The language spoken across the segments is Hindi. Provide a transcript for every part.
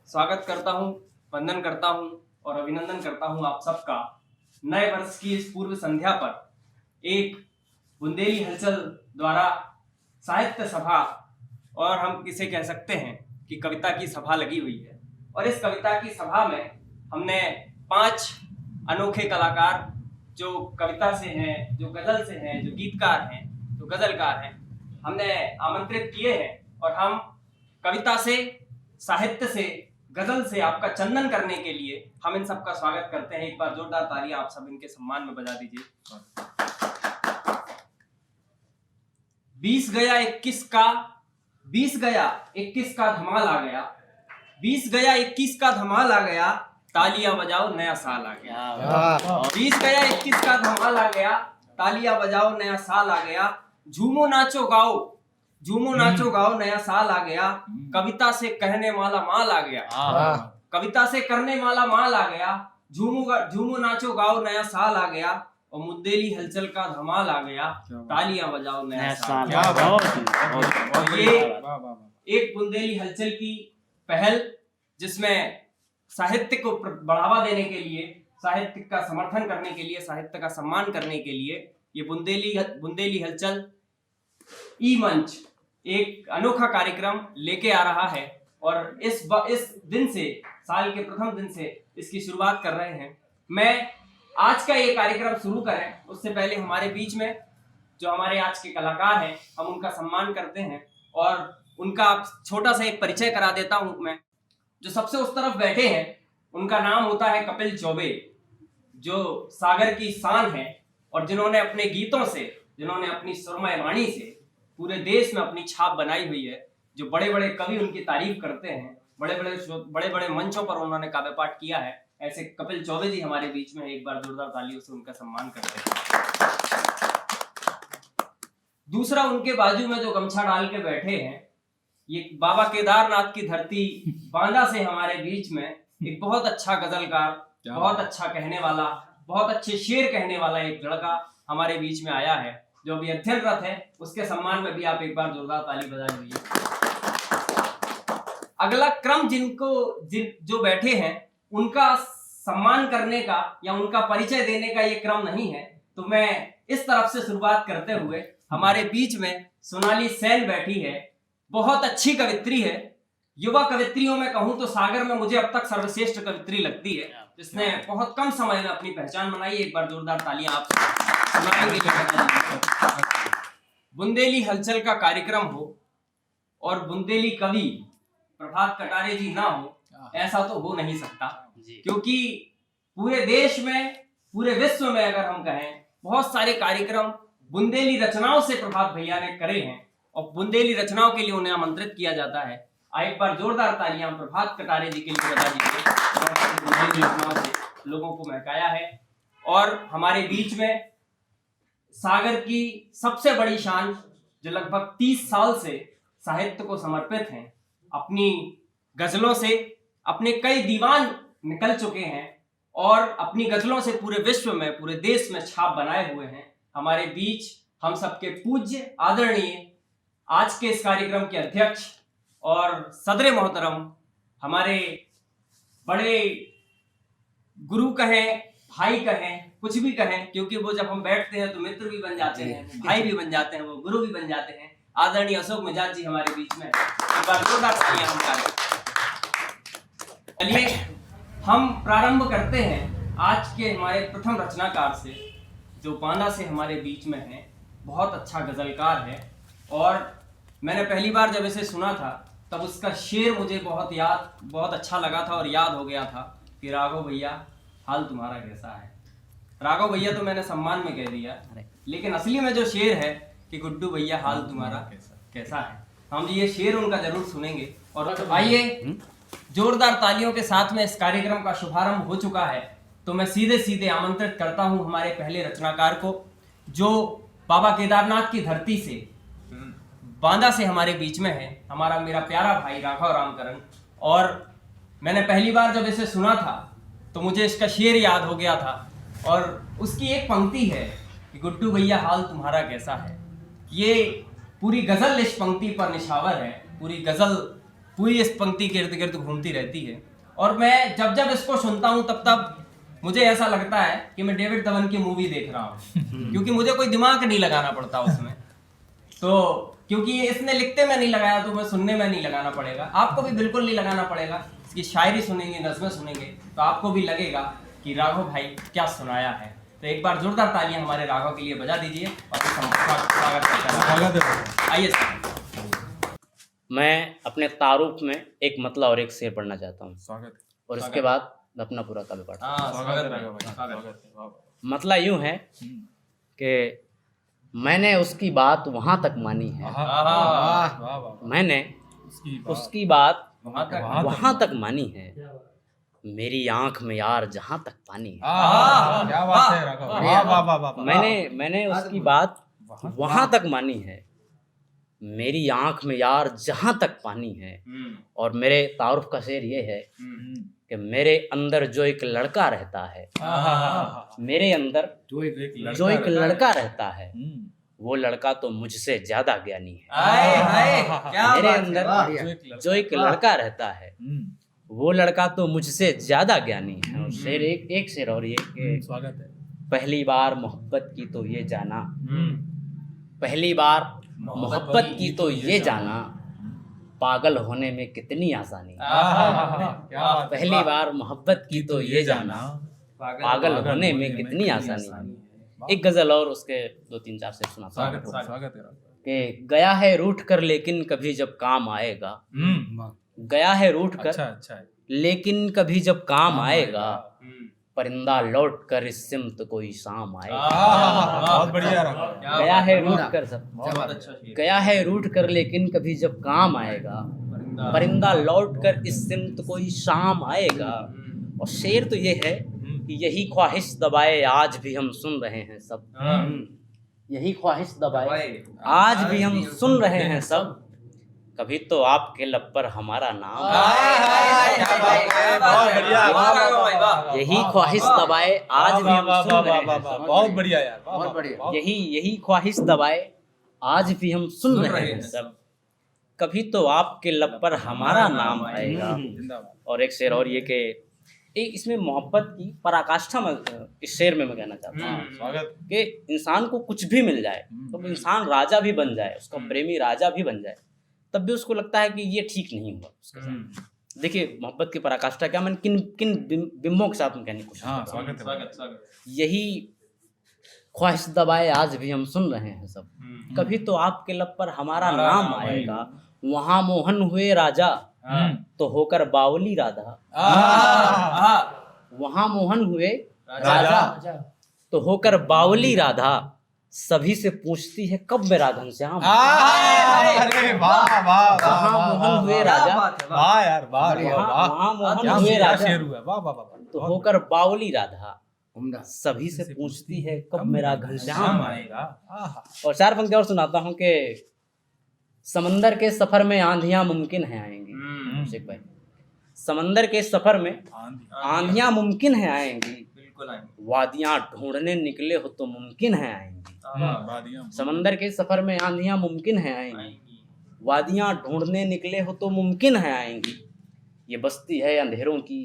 स्वागत करता हूं, वंदन करता हूं और अभिनंदन करता हूं आप सबका नए वर्ष की इस पूर्व संध्या पर एक बुंदेली हलचल द्वारा साहित्य सभा और हम इसे कह सकते हैं कि कविता की सभा लगी हुई है। और इस कविता की सभा में हमने 5 अनोखे कलाकार जो कविता से हैं, जो गजल से हैं, जो गीतकार हैं, जो गजलकार हैं, हमने आमंत्रित किए हैं और हम कविता से, साहित्य से, गजल से आपका चंदन करने के लिए हम इन सबका स्वागत करते हैं। एक बार जोरदार तालियां आप सब इनके सम्मान में बजा दीजिए। 20 गया 21 का धमाल आ गया, 20 गया 21 का धमाल आ गया, तालियां बजाओ नया साल आ गया। 20 गया 21 का धमाल आ गया, तालियां बजाओ नया साल आ गया। झूमो नाचो गाओ नया साल आ गया। कविता से कहने वाला माल आ गया, कविता से करने वाला माल आ गया। झूमो नाचो गाओ नया साल आ गया और बुंदेली हलचल का धमाल आ गया, तालियां बजाओ नया साल। और ये एक बुंदेली हलचल की पहल जिसमें साहित्य को बढ़ावा देने के लिए, साहित्य का समर्थन करने के लिए, साहित्य का सम्मान करने के लिए ये बुंदेली हलचल ई मंच एक अनोखा कार्यक्रम लेके आ रहा है। और इस दिन से, साल के प्रथम दिन से इसकी शुरुआत कर रहे हैं। मैं आज का ये कार्यक्रम शुरू करें उससे पहले हमारे बीच में जो हमारे आज के कलाकार हैं, हम उनका सम्मान करते हैं और उनका छोटा सा एक परिचय करा देता हूं। मैं जो सबसे उस तरफ बैठे हैं उनका नाम होता है कपिल चौबे, जो सागर की शान है और जिन्होंने अपने गीतों से, जिन्होंने अपनी सुरमय वाणी से पूरे देश में अपनी छाप बनाई हुई है। जो बड़े बड़े कवि उनकी तारीफ करते हैं, बड़े बड़े मंचों पर उन्होंने काव्य पाठ किया है। ऐसे कपिल चौबे जी हमारे बीच में, एक बार जोरदार तालियों से उनका सम्मान करते हैं। दूसरा, उनके बाजू में जो गमछा डाल के बैठे हैं, ये बाबा केदारनाथ की धरती बांदा से हमारे बीच में एक बहुत अच्छा गजलकार, बहुत अच्छा कहने वाला, बहुत अच्छे शेर कहने वाला एक लड़का हमारे बीच में आया है जो अभी अध्ययनरत है। उसके सम्मान में भी आप एक बार जोरदार ताली बजा दीजिए। अगला क्रम जो बैठे हैं उनका सम्मान करने का या उनका परिचय देने का ये क्रम नहीं है, तो मैं इस तरफ से शुरुआत करते हुए, हमारे बीच में सोनाली सेन बैठी है, बहुत अच्छी कवित्री है। युवा कवित्रियों में कहूं तो सागर में मुझे अब तक सर्वश्रेष्ठ कवित्री लगती है, जिसने बहुत कम समय में अपनी पहचान बनाई। एक बार जोरदार तालियां आप बुंदेली हलचल का कार्यक्रम हो और बुंदेली कवि प्रभात कटारे जी ना हो, ऐसा तो हो नहीं सकता। क्योंकि पूरे देश में, पूरे विश्व में अगर हम कहें, बहुत सारे कार्यक्रम बुंदेली रचनाओं से प्रभात भैया ने करे हैं और बुंदेली रचनाओं के लिए उन्हें आमंत्रित किया जाता है। एक बार जोरदार तालियां प्रभात कटारे जी के लिए बजा दीजिए। बुंदेली रचनाओं से लोगों को महकाया है। और हमारे बीच में सागर की सबसे बड़ी शान, जो लगभग 30 साल से साहित्य को समर्पित हैं, अपनी गजलों से अपने कई दीवान निकल चुके हैं और अपनी गजलों से पूरे विश्व में, पूरे देश में छाप बनाए हुए हैं। हमारे बीच हम सबके पूज्य, आदरणीय, आज के इस कार्यक्रम के अध्यक्ष और सदरे मोहतरम, हमारे बड़े गुरु कहें, भाई कहें, कुछ भी कहें, क्योंकि वो जब हम बैठते हैं तो मित्र भी बन जाते हैं, भाई भी बन जाते हैं, वो गुरु भी बन जाते हैं। आदरणीय अशोक मिजाज जी हमारे बीच में, एक बार जोरदार तालियां हम करें। चलिए हम प्रारंभ करते हैं आज के हमारे प्रथम रचनाकार से, जो बांदा से हमारे बीच में है। बहुत अच्छा गजलकार है और मैंने पहली बार जब इसे सुना था तब उसका शेर मुझे बहुत अच्छा लगा था और याद हो गया था कि राघव भैया हाल तुम्हारा कैसा है। राघव भैया तो मैंने सम्मान में कह दिया, लेकिन असली में जो शेर है कि गुड्डू भैया हाल तुम्हारा कैसा है, हम ये शेर उनका जरूर सुनेंगे। और आइए, जोरदार तालियों के साथ में इस कार्यक्रम का शुभारंभ हो चुका है, तो मैं सीधे आमंत्रित करता हूं हमारे पहले रचनाकार को, जो बाबा केदारनाथ की धरती से, बांदा से हमारे बीच में है, मेरा प्यारा भाई राघव रामकरण। और मैंने पहली बार जब इसे सुना था तो मुझे इसका शेर याद हो गया था और उसकी एक पंक्ति है कि गुड्डू भैया हाल तुम्हारा कैसा है। ये पूरी गजल इस पंक्ति पर निछावर है, पूरी गजल पूरी इस पंक्ति के इर्द गिर्द घूमती रहती है। और मैं जब जब इसको सुनता हूँ तब तब मुझे ऐसा लगता है कि मैं डेविड धवन की मूवी देख रहा हूँ क्योंकि मुझे कोई दिमाग नहीं लगाना पड़ता उसमें। तो क्योंकि इसने लिखते में नहीं लगाया तो मैं सुनने में नहीं लगाना पड़ेगा, आपको भी बिल्कुल नहीं लगाना पड़ेगा। इसकी शायरी सुनेंगे, नज़्में सुनेंगे तो आपको भी लगेगा कि राघव भाई क्या सुनाया है। तो एक बार जोरदार तालियां हमारे राघव के लिए बजा दीजिए और स्वागत करते हैं। आइए सर। मैं अपने तारुफ में एक मतला और एक शेर पढ़ना चाहता हूँ। स्वागत और इसके बाद मैं अपना पूरा काव्य पढ़ता हूँ। स्वागत है। मतला यूं है कि मैंने उसकी बात वहाँ तक मानी है, मैंने उसकी बात वहाँ तक मानी है, मेरी आंख में यार जहाँ तक पानी है। क्या बात है राघव, वाह वाह वाह वाह। मैंने उसकी बात वहाँ तक मानी है, मेरी आंख में यार जहाँ तक पानी है। और मेरे तारुफ का शेर ये है कि मेरे अंदर जो एक लड़का रहता है, मेरे अंदर जो एक लड़का रहता है, वो लड़का तो मुझसे ज्यादा ज्ञानी है। मेरे अंदर जो एक लड़का रहता है, वो लड़का तो मुझसे ज्यादा ज्ञानी है। और शेर एक शेर और ये कि स्वागत है। पहली बार मोहब्बत की तो ये जाना, पहली बार मोहब्बत की तो ये जाना, पागल होने में कितनी आसानी है। पहली बार मोहब्बत की तो ये जाना, पागल होने में कितनी आसानी है। एक गजल और उसके 2-3-4 शेर सुनाता हूँ स्वागत है। कि गया है रूठ कर लेकिन कभी जब काम आएगा, गया है रूठ कर अच्छा है। लेकिन कभी जब काम आएगा, परिंदा लौट कर इस सिमत कोई शाम आएगा। बहुत बढ़िया राघव। गया है रूठ कर सब, गया है रूठ कर लेकिन कभी जब काम आएगा, परिंदा लौट कर इस सिमत कोई शाम आएगा। और शेर तो ये है कि यही ख्वाहिश दबाए आज भी हम सुन रहे हैं सब, यही ख्वाहिश दबाए आज भी हम सुन रहे हैं सब, कभी तो आपके लब पर हमारा नाम, यही ख्वाहिश दबाए आज भी हम सुन रहे हैं सब। बहुत बढ़िया यार, बहुत बढ़िया। यही ख्वाहिश दबाए आज भी हम सुन रहे हैं सब, कभी तो आपके लब पर हमारा नाम आएगा। और एक शेर और ये कि इसमें मोहब्बत की पराकाष्ठा में इस शेर में मैं कहना चाहता हूँ स्वागत कि इंसान को कुछ भी मिल जाए, तो इंसान राजा भी बन जाए, उसका प्रेमी राजा भी बन जाए, तब भी उसको लगता है कि ये ठीक नहीं हुआ उसके साथ। देखिए मोहब्बत की पराकाष्ठा क्या, मैंने किन बिंबों के साथ में कहने की कोशिश करता हूँ। यही ख्वाहिश दबाए आज भी हम सुन रहे हैं सब, कभी तो आपके लब पर हमारा नाम आएगा, वहाँ मोहन हुए राजा तो होकर बावली राधा, वहाँ मोहन हुए राजा तो होकर बावली राधा, सभी से पूछती है कब मेरा घनश्याम। अरे वाह वाह, वहाँ मोहन हुए राजा, वाह यार, वाह वहाँ मोहन हुए राजा शेर हुआ, वाह वाह वाह। तो होकर बावली राधा, सभी से पूछती है कब मेरा घनश्याम आएगा। और 4 पंक्ति और सुनाता हूँ कि समंदर के सफर में आंधियां मुमकिन है आएंगी। शेख भाई, समंदर के सफर में आंधियां मुमकिन है आएंगी, वादियां ढूंढने निकले हो तो मुमकिन है आएंगी। समंदर के सफर में आंधियां मुमकिन है आएंगी, वादियां ढूंढने निकले हो तो मुमकिन है आएंगी। ये बस्ती है अंधेरों की,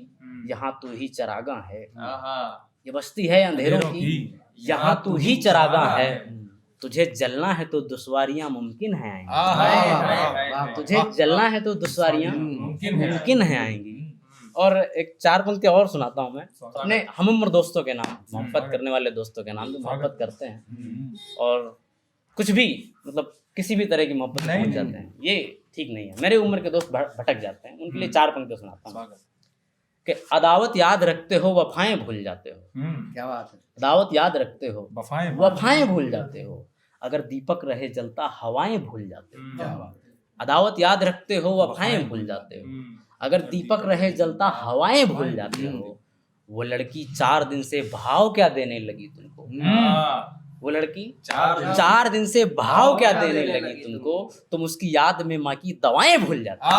यहाँ तू ही चरागा है। ये बस्ती है अंधेरों की, यहाँ तू ही चरागा है। तुझे जलना है तो दुश्वारियां मुमकिन है आएंगी, तुझे जलना है तो दुश्वारियां मुमकिन है आएंगी। और एक 4 पंक्ति और सुनाता हूँ मैं अपने हम उम्र दोस्तों के नाम, मोहब्बत करने वाले दोस्तों के नाम जो मोहब्बत करते हैं और कुछ भी मतलब किसी भी तरह की मोहब्बत पहुंच जाते हैं, ये ठीक नहीं है। मेरे उम्र के दोस्त भटक जाते हैं, उनके लिए 4 पंक्ति सुनाता हूँ कि अदावत याद रखते हो वफाएं भूल जाते हो। क्या बात है। अदावत याद रखते हो वफाएं भूल जाते हो, अगर दीपक रहे जलता हवाएं भूल जाते हो। अदावत याद रखते हो वफाएं भूल जाते हो, अगर दीपक रहे जलता हवाएं भूल जाते हो। वो लड़की 4 दिन से भाव क्या देने लगी तुमको, वो लड़की 4 दिन से भाव क्या देने लगी तुमको, तुम उसकी याद में माँ की दवाएं भूल जाते हो।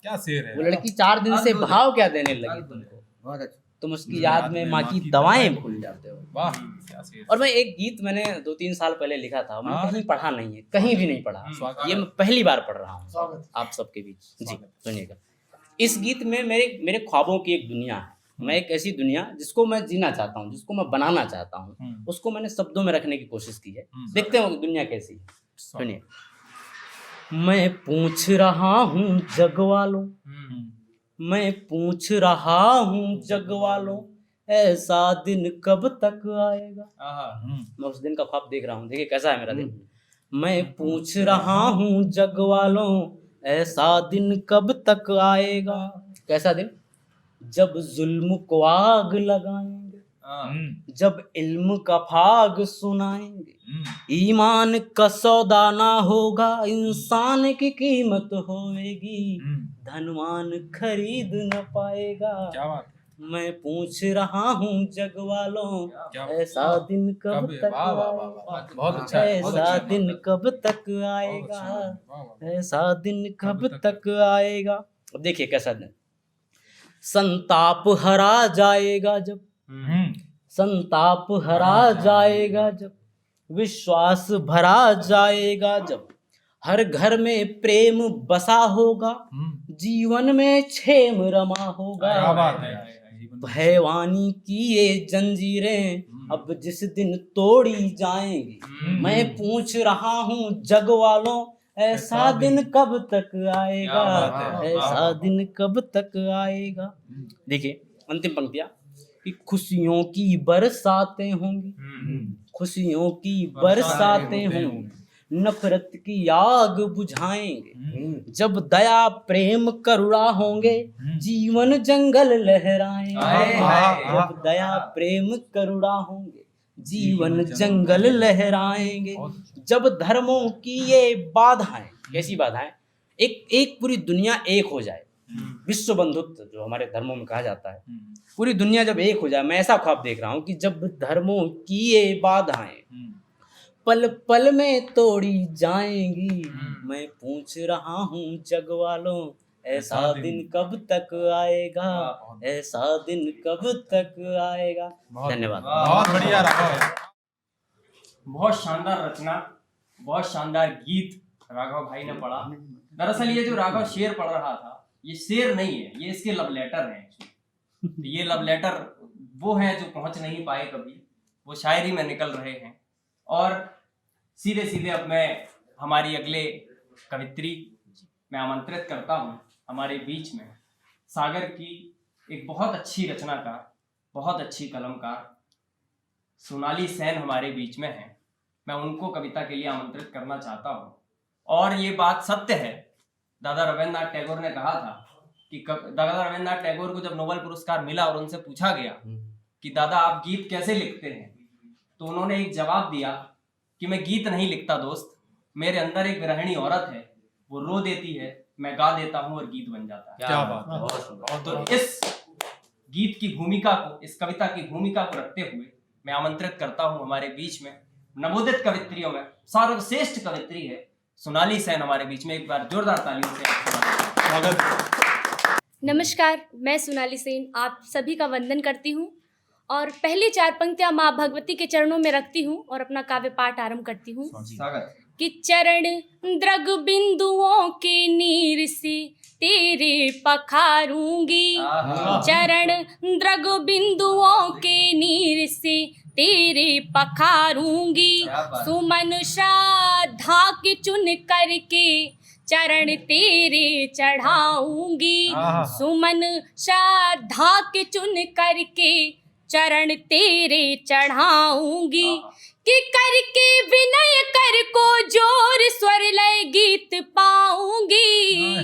क्या शेर है। वो लड़की 4 दिन से भाव क्या देने लगी तुमको, तुम उसकी याद में माँ की दवाएं भूल जाते हो। वाह क्या शेर। और मैं एक गीत मैंने 2-3 साल पहले लिखा था, मैंने कहीं पढ़ा नहीं है, कहीं भी नहीं पढ़ा, स्वागत। ये मैं पहली बार पढ़ रहा हूँ आप सबके बीच। जी सुनिएगा। इस गीत में मेरे ख्वाबों की एक दुनिया है। मैं एक ऐसी दुनिया जिसको मैं जीना चाहता हूँ, जिसको मैं बनाना चाहता हूँ, उसको मैंने शब्दों में रखने की कोशिश की है। देखते हैं वो दुनिया कैसी है। सुनिए। मैं पूछ रहा हूँ जग वालों, मैं पूछ रहा हूँ जग वालों, ऐसा दिन कब तक आएगा। मैं उस दिन का ख्वाब देख रहा हूँ। देखिए कैसा है मेरा दिन। मैं पूछ रहा हूँ जग वालों, ऐसा दिन कब तक आएगा। कैसा दिन? जब जुल्म को आग लगाएंगे, जब इल्म का फाग सुनाएंगे, ईमान का सौदा ना होगा, इंसान की कीमत होएगी, धनवान खरीद न पाएगा। क्या बात है। मैं पूछ रहा हूँ जग वालों, ऐसा दिन कब तक वाह वाह वाह वाह, बहुत अच्छा है, बहुत ऐसा अच्छा है। दिन कब तक बहुत आएगा, अच्छा है, वाह, वाह। ऐसा दिन कब तक आएगा। अब देखिए कैसा दिन। संताप हरा जाएगा जब, संताप हरा जाएगा जब, विश्वास भरा जाएगा जब, हर घर में प्रेम बसा होगा, जीवन में क्षेम रमा होगा। क्या बात है। भयवानी की ये जंजीरें अब जिस दिन तोड़ी जाएंगी, मैं पूछ रहा हूँ जग वालों, ऐसा दिन कब तक आएगा, ऐसा दिन कब तक आएगा। देखिए अंतिम पंक्तियां कि खुशियों की बरसातें होंगी, खुशियों की बरसातें होंगी, नफरत की आग बुझाएंगे, जब दया प्रेम करुणा होंगे, जीवन जंगल लहराएंगे। जब दया प्रेम करुणा होंगे, जीवन जंगल लहराएंगे, जब धर्मों की ये बाधाएं, कैसी बाधाएं, एक पूरी दुनिया एक हो जाए, विश्व बंधुत्व जो हमारे धर्मों में कहा जाता है, पूरी दुनिया जब एक हो जाए, मैं ऐसा ख्वाब देख रहा हूँ कि जब धर्मों की ये बाधाएं पल पल में तोड़ी जाएंगी, मैं पूछ रहा हूँ जग वालों, ऐसा दिन कब तक आएगा, ऐसा दिन कब तक आएगा। धन्यवाद। बहुत बढ़िया राघव। बहुत शानदार रचना, बहुत शानदार गीत राघव भाई ने पढ़ा। दरअसल ये जो राघव शेर पढ़ रहा था, ये शेर नहीं है, ये इसके लव लेटर हैं। ये लव लेटर वो हैं जो पहुंच नहीं पाए कभी, वो शायरी में निकल रहे हैं। और सीधे सीधे अब मैं हमारी अगले कवित्री मैं आमंत्रित करता हूँ हमारे बीच में, सागर की एक बहुत अच्छी रचनाकार, बहुत अच्छी कलमकार सोनाली सेन हमारे बीच में हैं। मैं उनको कविता के लिए आमंत्रित करना चाहता हूँ। और ये बात सत्य है, दादा रविन्द्रनाथ टैगोर ने कहा था कि दादा रविन्द्रनाथ टैगोर को जब नोबेल पुरस्कार मिला और उनसे पूछा गया कि दादा आप गीत कैसे लिखते हैं, तो उन्होंने एक जवाब दिया कि मैं गीत नहीं लिखता दोस्त, मेरे अंदर एक विरहिणी औरत है, वो रो देती है, मैं गा देता हूँ और गीत बन जाता है। क्या बात है। तो इस गीत की भूमिका को, इस कविता की भूमिका को रखते हुए मैं आमंत्रित करता हूँ हमारे बीच में नवोदित कवित्रियों में सर्वश्रेष्ठ कवित्री है सोनाली सेन हमारे बीच में। एक बार जोरदार तालियों से स्वागत। नमस्कार, मैं सोनाली सेन आप सभी का वंदन करती हूँ और पहली 4 पंक्तियाँ माँ भगवती के चरणों में रखती हूँ और अपना काव्य पाठ आरंभ करती हूँ। स्वागत। कि चरण द्रग बिंदुओं के नीर से तेरे पखारूंगी, चरण द्रग बिंदुओं के नीर से तेरे पखारूंगी, सुमन श्रद्धा के चुन करके चरण तेरे चढ़ाऊंगी, सुमन श्रद्धा के चुन करके चरण तेरे चढ़ाऊंगी, कि करके विनय कर को जोर स्वर लय गीत पाऊंगी,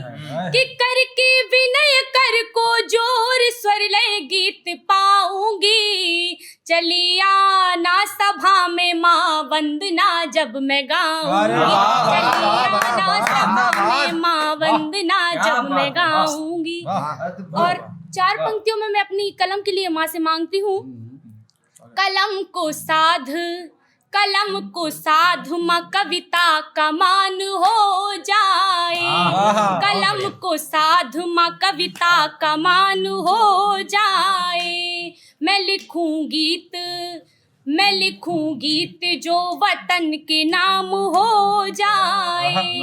कि करके विनय कर को जोर स्वर लय गीत पाऊंगी, चली आना सभा में माँ वंदना जब मैं गाऊंगी, चली आना सभा में माँ वंदना जब मैं गाऊंगी। और 4 पंक्तियों में मैं अपनी कलम के लिए माँ से मांगती हूँ, कलम को साध माँ कविता का मान हो जाए, कलम को साध माँ कविता का मान हो जाए, लिखूं गीत, मैं लिखूं गीत जो वतन के नाम हो जाए।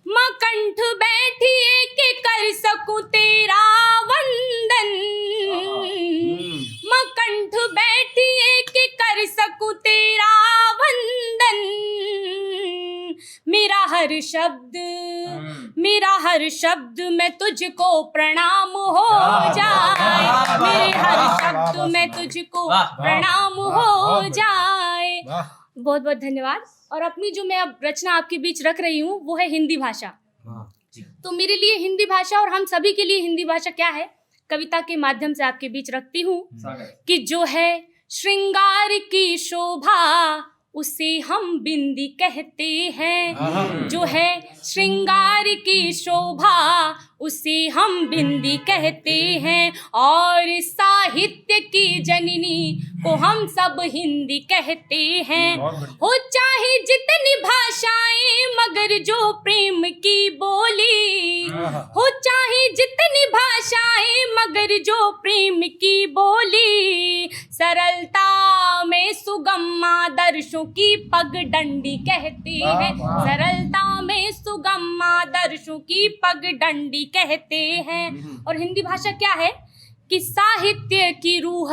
माँ कंठ बैठिए कि कर सकूं तेरा वंदन, माँ कंठ बैठिए कि कर सकूं तेरा वंदन। मेरा हर शब्द, मेरा हर शब्द में तुझको प्रणाम हो जाए, मेरे हर शब्द में तुझको प्रणाम हो जाए। बहुत बहुत धन्यवाद। और अपनी जो मैं अब रचना आपके बीच रख रही हूँ वो है हिंदी भाषा। तो मेरे लिए हिंदी भाषा और हम सभी के लिए हिंदी भाषा क्या है, कविता के माध्यम से आपके बीच रखती हूँ कि जो है श्रृंगार की शोभा उसे हम बिंदी कहते हैं, जो है श्रृंगार की शोभा उसे हम बिंदी कहते हैं। और साहित्य की जननी को हम सब हिंदी कहते हैं। हो चाहे जितनी भाषाएं मगर जो प्रेम की बोली, हो चाहे जितनी भाषाएं मगर जो प्रेम की बोली। सरलता में सुगम आदर्शों की पगडंडी कहते हैं, सरलता में सुगम आदर्शों की पगडंडी कहते हैं। और हिंदी भाषा क्या है कि साहित्य की रूह,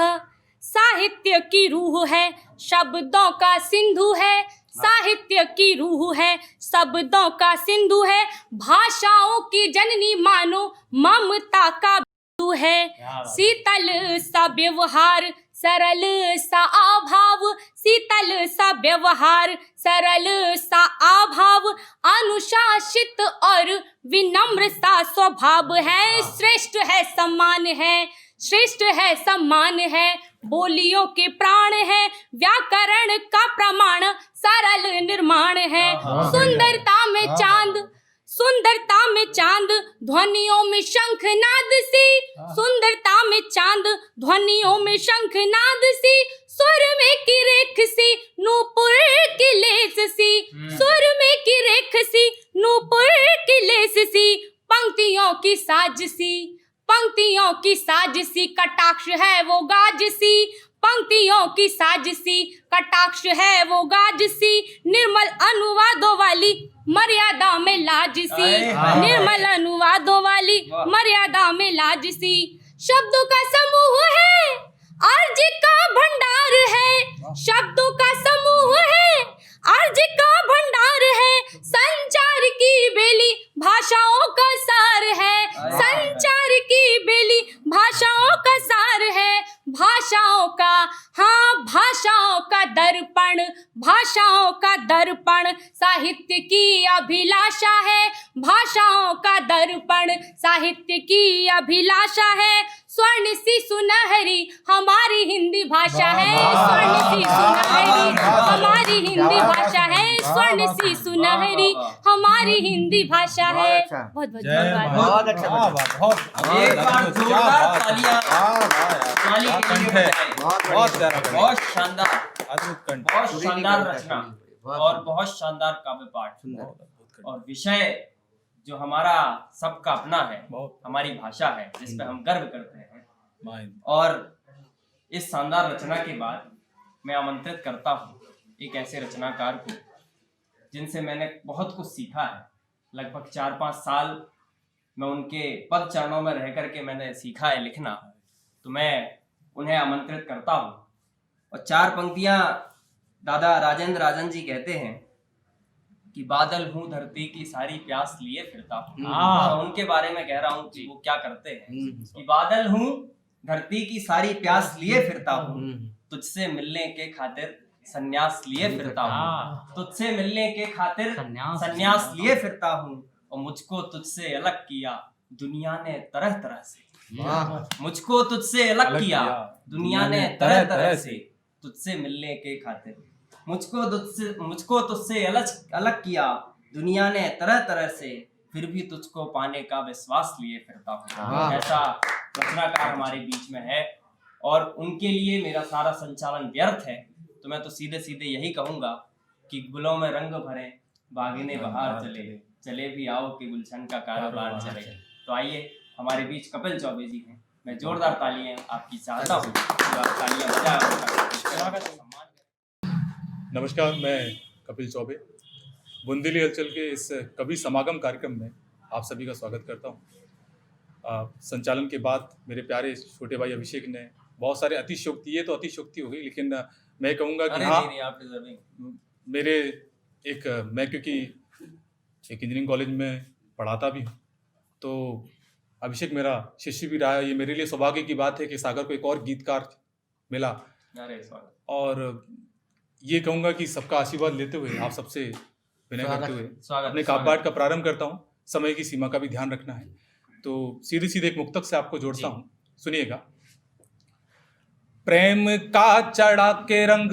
साहित्य की रूह है, शब्दों का सिंधु है, साहित्य की रूह है, शब्दों का सिंधु है। भाषाओं की जननी मानो ममता का बिंदु है। शीतल सा व्यवहार, सरल सा आभाव, शीतल सा व्यवहार, सरल सा आभाव। अनुशासित और विनम्र सा स्वभाव है। श्रेष्ठ है, सम्मान है, श्रेष्ठ है, सम्मान है। बोलियों के प्राण है, व्याकरण का प्रमाण, सरल निर्माण है। सुंदरता में चांद, सुंदरता में चांद, ध्वनियों में शंखनाद सी, सुंदरता में चांद, ध्वनियों में शंखनाद सी। सुर में की रेख सी, नूपुर की लेस सी, सुर में की रेख सी, नूपुर की लेस सी। पंक्तियों की साज सी, पंक्तियों की साज सी, कटाक्ष है वो गाज सी। पंक्तियों की साज सी, कटाक्ष है वो गाज सी। निर्मल अनुवादों वाली मर्यादा में लाज सी, निर्मल अनुवादों वाली मर्यादा में लाज सी। शब्दों का समूह है, अर्ज का भंडार है, शब्दों का समूह है, अर्ज का भंडार है। संचार की बेली भाषाओं का सार है, संचार की बेली भाषाओं का सार है। भाषाओं का, हाँ भाषाओं का दर्पण, भाषाओं का दर्पण साहित्य की अभिलाषा है। भाषाओं का दर्पण साहित्य की अभिलाषा है। स्वर्ण सी सुनहरी हमारी हिंदी भाषा है, स्वर्ण सी सुनहरी हमारी हिंदी भाषा है, स्वर्ण सी सुनहरी हमारी हिंदी भाषा है। बहुत बहुत धन्यवाद। बहुत अच्छा, एक बार जोरदार तालियां ताली के लिए बजाएं। बहुत प्यारा, बहुत शानदार, अद्भुत कंठ, बहुत शानदार रचना और बहुत शानदार काव्य पाठ। और विषय जो हमारा सबका अपना है, हमारी भाषा है जिस पे हम गर्व करते हैं। और इस शानदार रचना के बाद मैं आमंत्रित करता हूँ एक ऐसे रचनाकार को जिनसे मैंने बहुत कुछ सीखा है। लगभग 4-5 साल मैं उनके पद चरणों में रह करके मैंने सीखा है लिखना। तो मैं उन्हें आमंत्रित करता हूँ। और 4 पंक्तियाँ दादा राजेंद्र राजन जी कहते हैं कि बादल हूँ धरती की सारी प्यास लिए फिरता हूँ। तो उनके बारे में कह रहा हूँ कि वो क्या करते हैं कि बादल हूँ धरती की सारी प्यास लिए फिरता हूँ, तुझसे मिलने के खातिर संन्यास लिए फिरता हूँ, तुझसे मिलने के खातिर संन्यास लिए फिरता हूँ। और मुझको तुझसे अलग किया दुनिया ने तरह तरह से, मुझको तुझसे अलग किया दुनिया ने तरह तरह से, तुझसे मिलने के खातिर मुझको तुझसे अलग किया दुनिया ने तरह तरह से, फिर भी तुझको पाने का विश्वास लिए फिरता हूँ। ऐसा रचनाकार हमारे बीच में है और उनके लिए मेरा सारा संचालन व्यर्थ है। तो मैं तो सीधे सीधे यही कहूँगा कि गुलों में रंग भरे बागिने बहार चले, चले भी आओ कि गुलशन का कारोबार चले। तो आइए, हमारे बीच कपिल चौबे जी हैं। मैं जोरदार तालियां आपकी चाहता हूँ। तालियां बजाएं। नमस्कार, मैं कपिल चौबे बुंदेली हलचल के इस कवि समागम कार्यक्रम में आप सभी का स्वागत करता हूँ। संचालन के बाद मेरे प्यारे छोटे भाई अभिषेक ने बहुत सारे अतिशयोक्ति, ये तो अतिशयोक्ति हो गई, लेकिन मैं कहूँगा कि हाँ, आप डिजर्विंग। मेरे मैं क्योंकि एक इंजीनियरिंग कॉलेज में पढ़ाता भी हूँ, तो अभिषेक मेरा शिष्य भी रहा है। ये मेरे लिए सौभाग्य की बात है कि सागर को एक और गीतकार मिला, और ये कहूँगा कि सबका आशीर्वाद लेते हुए, आप सबसे विनय करते हुए अपने काव्य पाठ का प्रारंभ करता हूँ। समय की सीमा का भी ध्यान रखना है, तो सीधे सीधे एक मुक्तक से आपको जोड़ता हूँ, सुनिएगा। प्रेम का चढ़ा के रंग,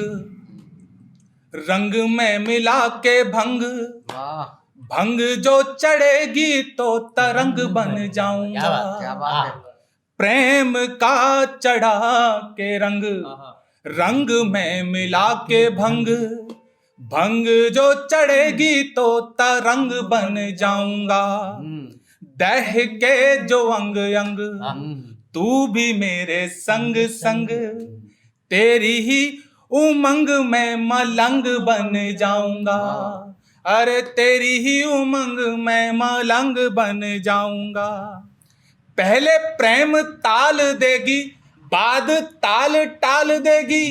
रंग में मिला के भंग, भंग जो चढ़ेगी तो तरंग बन जाऊंगा। प्रेम का चढ़ा के रंग, रंग में मिला के भंग, भंग जो चढ़ेगी तो तरंग बन जाऊंगा। दह के जो अंग अंग, तू भी मेरे संग संग, तेरी ही उमंग में मलंग बन जाऊंगा। अरे तेरी ही उमंग में मलंग बन जाऊंगा। पहले प्रेम ताल देगी, बाद ताल टाल देगी,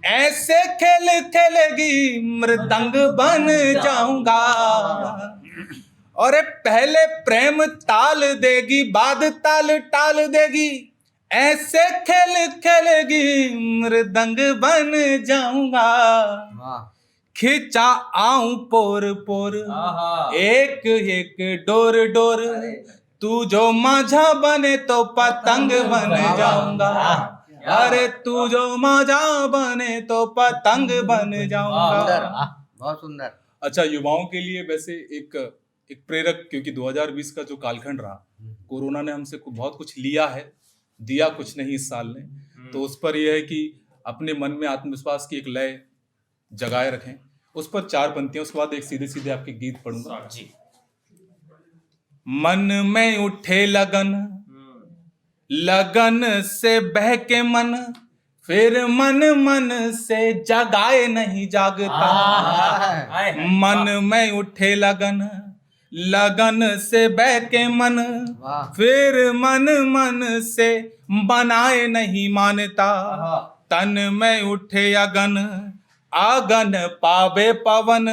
ऐसे खेल खेलेगी मृदंग बन जाऊंगा। और पहले प्रेम ताल देगी, बाद ताल टाल देगी, ऐसे खेल खेलेगी मृदंग बन जाऊंगा। खिंचा आऊं पोर पोर, एक एक डोर डोर, तू जो माझा बने तो पतंग बन जाऊंगा। अरे तू जो माझा बने तो पतंग बन जाऊंगा। बहुत सुंदर। अच्छा, युवाओं के लिए वैसे एक प्रेरक, क्योंकि 2020 का जो कालखंड रहा, कोरोना ने हमसे बहुत कुछ लिया है, दिया कुछ नहीं इस साल ने, तो उस पर यह है कि अपने मन में आत्मविश्वास की एक लय जगाए रखें। उस पर 4 पंक्तियां, उसके बाद एक सीधे सीधे आपके गीत पढ़ूंगा जी। मन में उठे लगन, लगन से बह के मन, फिर मन मन से जगाए नहीं जागता। मन में उठे लगन, लगन से बह के मन, फिर मन मन से बनाए नहीं मानता। तन में उठे अगन, आगन पावे पवन,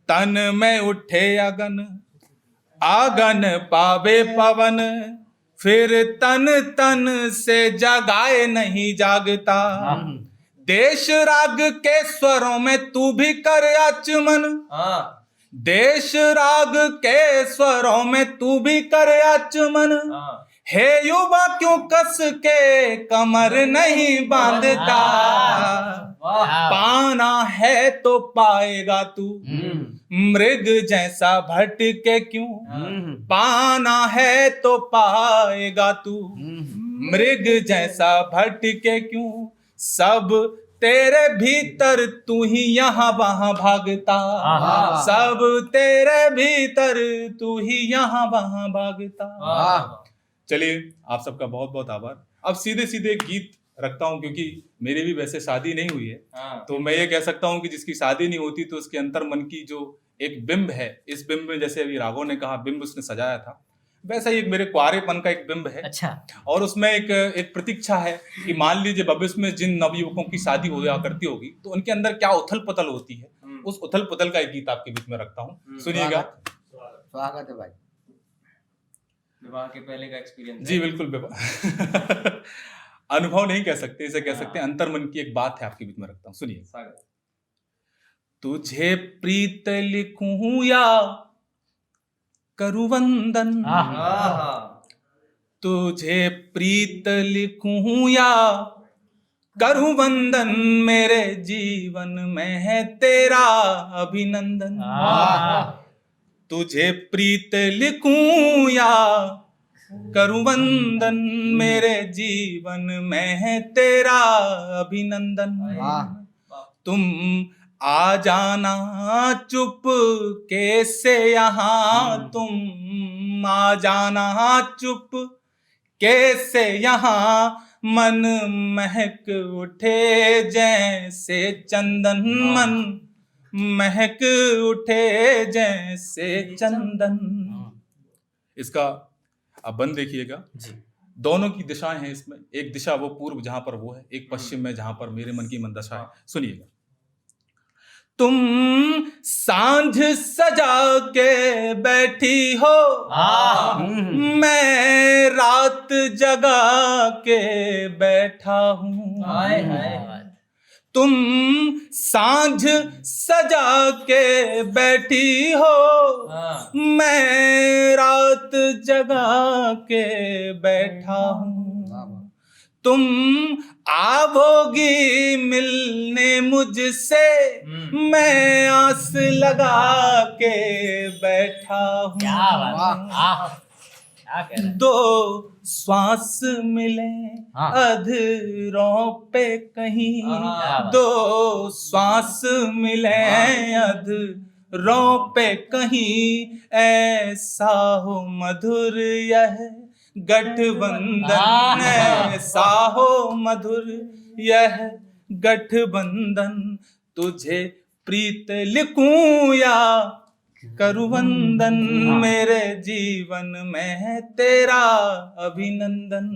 तन में उठे अगन, आगन पावे पवन, फिर तन तन से जगाए नहीं जागता। देश राग के स्वरों में तू भी कर आचमन, देश राग के स्वरों में तू भी कर आचमन। हे युवा क्यों कस के कमर नहीं बांधता, पाना है तो पाएगा तू, मृग जैसा भटके क्यों, पाना है तो पाएगा तू, मृग जैसा भटके क्यों। सब तेरे भीतर, तू ही यहाँ वहाँ भागता, सब तेरे भीतर, तू ही यहाँ वहाँ भागता। चलिए, आप सबका बहुत बहुत आभार। अब सीधे सीधे गीत रखता हूँ, क्योंकि मेरी भी वैसे शादी नहीं हुई है, तो मैं ये कह सकता हूँ कि जिसकी शादी नहीं होती तो उसके अंतर मन की जो एक बिंब है, इस बिंब में जैसे अभी राघव ने कहा बिंब उसने सजाया था, वैसा ही एक मेरे कुआरेपन का एक बिंब है। अच्छा। और उसमें एक प्रतीक्षा है कि मान लीजिए भविष्य में जिन नवयुवकों की शादी हो या करती होगी, तो उनके अंदर क्या उथल पुथल होती है, उस उथल पुथल का एक गीत आपके बीच में रखता हूँ, सुनिएगा। स्वागत है भाई। विवाह के पहले का एक्सपीरियंस जी बिल्कुल, अनुभव नहीं कह सकते, इसे कह सकते हैं अंतर्मन की एक बात है, आपके बीच में रखता हूँ, सुनिए। तुझे प्रीत लिखूं या करूं वंदन, तुझे प्रीत लिखूं या करूं वंदन, मेरे जीवन में है तेरा अभिनंदन। तुझे प्रीत लिखूं या करूं वंदन, मेरे जीवन में है तेरा अभिनंदन। तुम आ जाना चुप कैसे यहाँ, तुम आ जाना चुप कैसे यहाँ, मन महक उठे जैसे चंदन, मन महक उठे जैसे चंदन। इसका आप बंद देखिएगा जी। दोनों की दिशाएं हैं इसमें, एक दिशा वो पूर्व जहां पर वो है, एक पश्चिम में जहां पर मेरे मन की मंदशा है। सुनिएगा। तुम सांझ सजा के बैठी हो, मैं रात जगा के बैठा हूँ। तुम सांझ सजा के बैठी हो, मैं रात जगा के बैठा हूँ। तुम आवोगी मिलने मुझसे, मैं आस लगा के बैठा हूँ। दो श्वास मिले अधरों पे कहीं, दो श्वास मिले अधरों पे कहीं, ऐसा हो मधुर यह गठबंधन, ऐसा हो मधुर यह गठबंधन। तुझे प्रीत लिखूं या करूं वंदन, मेरे जीवन में तेरा अभिनंदन।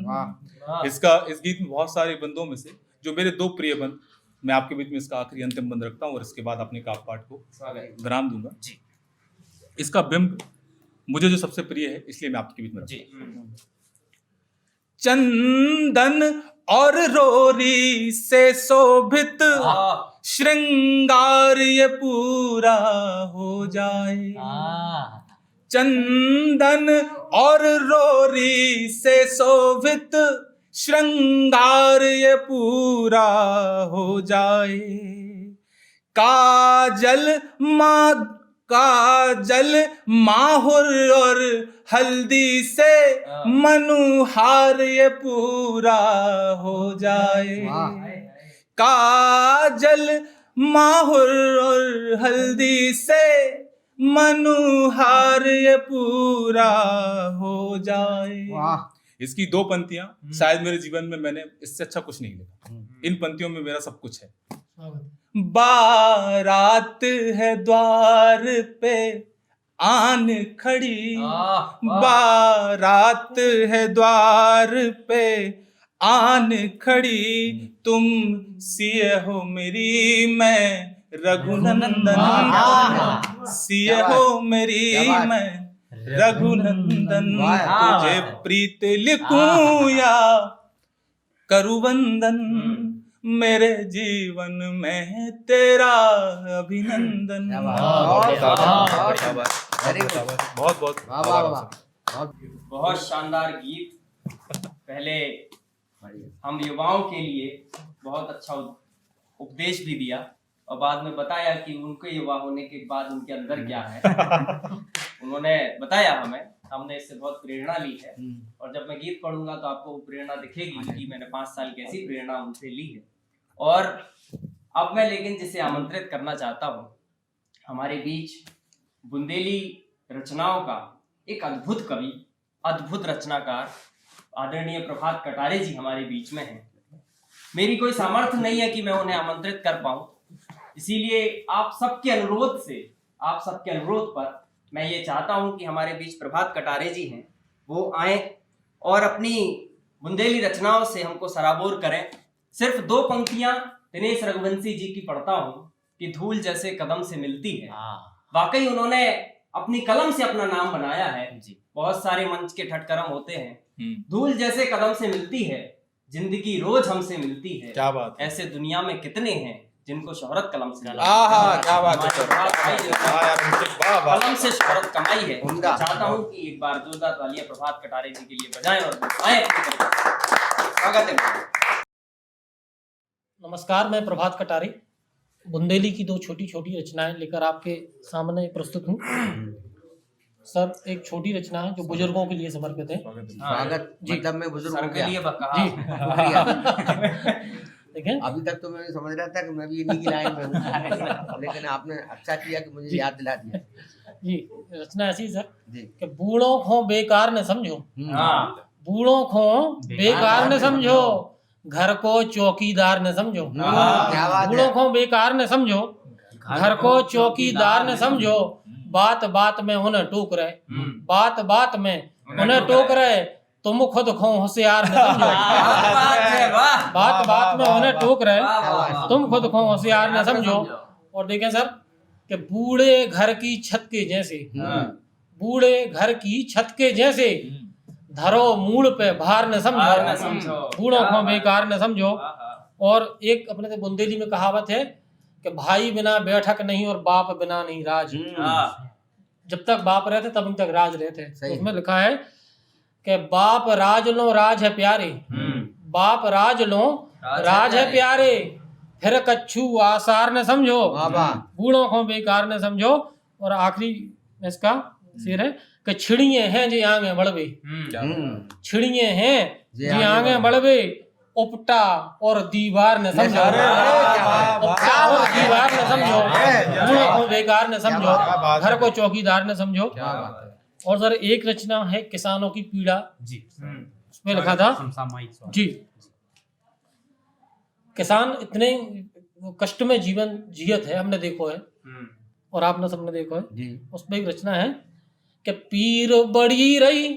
इसका इस गीत में बहुत सारे बंदों में से जो मेरे दो प्रिय बंद, मैं आपके बीच में इसका आखिरी अंतिम बंद रखता हूँ और इसके बाद अपने काव्य पाठ को विराम दूंगा जी। इसका बिंब मुझे जो सबसे प्रिय है इसलिए मैं आपके बीच में रखता हूँ। चंदन और रोरी से शोभित श्रृंगार ये पूरा हो जाए। चंदन और रोरी से शोभित श्रृंगार ये पूरा हो जाए। काजल माहुर और हल्दी से मनुहार ये पूरा हो जाए। काजल माहुर और हल्दी से मनुहार ये पूरा हो जाए। इसकी दो पंक्तियां शायद मेरे जीवन में मैंने इससे अच्छा कुछ नहीं लिखा। इन पंक्तियों में मेरा सब कुछ है। बारात है द्वार पे आन खड़ी, बारात है द्वार पे आन खड़ी, तुम सिए हो मेरी मैं रघुनंदन, सिए हो मेरी मैं रघुनंदन। तुझे प्रीत लिखूं या करूं वंदन, मेरे जीवन में तेरा अभिनंदन। बहुत शानदार गीत। पहले हम युवाओं के लिए बहुत अच्छा उपदेश भी दिया और बाद में बताया कि उनके युवा होने के बाद उनके अंदर क्या है। उन्होंने बताया हमें, हमने इससे बहुत प्रेरणा ली है और जब मैं गीत पढ़ूंगा तो आपको प्रेरणा दिखेगी कि मैंने 5 साल की ऐसी प्रेरणा उनसे ली है। और अब मैं लेकिन जिसे आमंत्रित करना चाहता हूँ, हमारे बीच बुंदेली रचनाओं का एक अद्भुत कवि, अद्भुत रचनाकार आदरणीय प्रभात कटारे जी हमारे बीच में हैं। मेरी कोई सामर्थ्य नहीं है कि मैं उन्हें आमंत्रित कर पाऊं, इसीलिए आप सबके अनुरोध पर मैं ये चाहता हूं कि हमारे बीच प्रभात कटारे जी हैं, वो आए और अपनी बुंदेली रचनाओं से हमको सराबोर करें। सिर्फ 2 पंक्तियां दिनेश रघुवंशी जी की पढ़ता हूं कि धूल जैसे कदम से मिलती है। वाकई उन्होंने अपनी कलम से अपना नाम बनाया है। बहुत सारे मंच के ठटकरम होते हैं, धूल जैसे कदम से मिलती है, जिंदगी रोज हमसे मिलती है। क्या बात, ऐसे दुनिया में कितने हैं जिनको शोहरत कलम से क्या बात है, कलम से शोहरत कमाई है। चाहता हूँ कि एक बार जोरदार तालियां प्रभात कटारे जी के लिए बजाएं और स्वागत है। नमस्कार, मैं प्रभात कटारे बुंदेली की 2 छोटी छोटी रचनाएं लेकर आपके सामने प्रस्तुत हूँ। सर, एक छोटी रचना है जो बुजुर्गों के लिए समर्पित है। स्वागत जी, मतलब मैं बुजुर्गों के लिए देखें, अभी तक तो मैं समझ रहा था कि मैं भी इन्हीं की लाइन में हूँ, लेकिन आपने अच्छा किया कि मुझे याद दिला दिया। जी, रचना ऐसी सर कि बूढ़ों को बेकार न समझो, बूढ़ों को बेकार न समझो, घर को चौकीदार न समझो, क्या बात है। बूढ़ों को बेकार न समझो, घर को चौकीदार न समझो, बात बात में उन्हें टोक रहे, बात बात में उन्हें टोक रहे, तुम खुद खो होशियार न समझो, बात बात में उन्हें टोक रहे, तुम खुद खो होशियार न समझो। और देखें सर कि बूढ़े घर की छत के जैसे, बूढ़े घर की छत के जैसे, धरो मूल पे भार न समझो, बूढ़ों को बेकार न समझो। और एक अपने से बुंदेली में कहावत है कि भाई बिना बैठक नहीं और बाप बिना नहीं राज। जब तक बाप रहते तब तक राज रहते। तो उसमें लिखा है कि बाप राज लो राज है प्यारे, बाप राज लो राज है प्यारे, फिर कच्छू आसार न समझो, बूढ़ों को बेकार न समझो। और आखिरी इसका शेर है कि छिड़िए हैं जी आगे बढ़वे, छिड़िए हैं जी आगे बढ़वे, उपटा और दीवार न समझो, उपटा और दीवार न समझो, बूढ़ों को बेकार न समझो, घर को चौकीदार न समझो। और सर एक रचना है किसानों की पीड़ा जी, उसमें लिखा था जी, किसान इतने कष्ट में जीवन जियत है, हमने देखो है और आपने सबने देखो है जी। उसमें एक रचना है कि पीर बड़ी रही,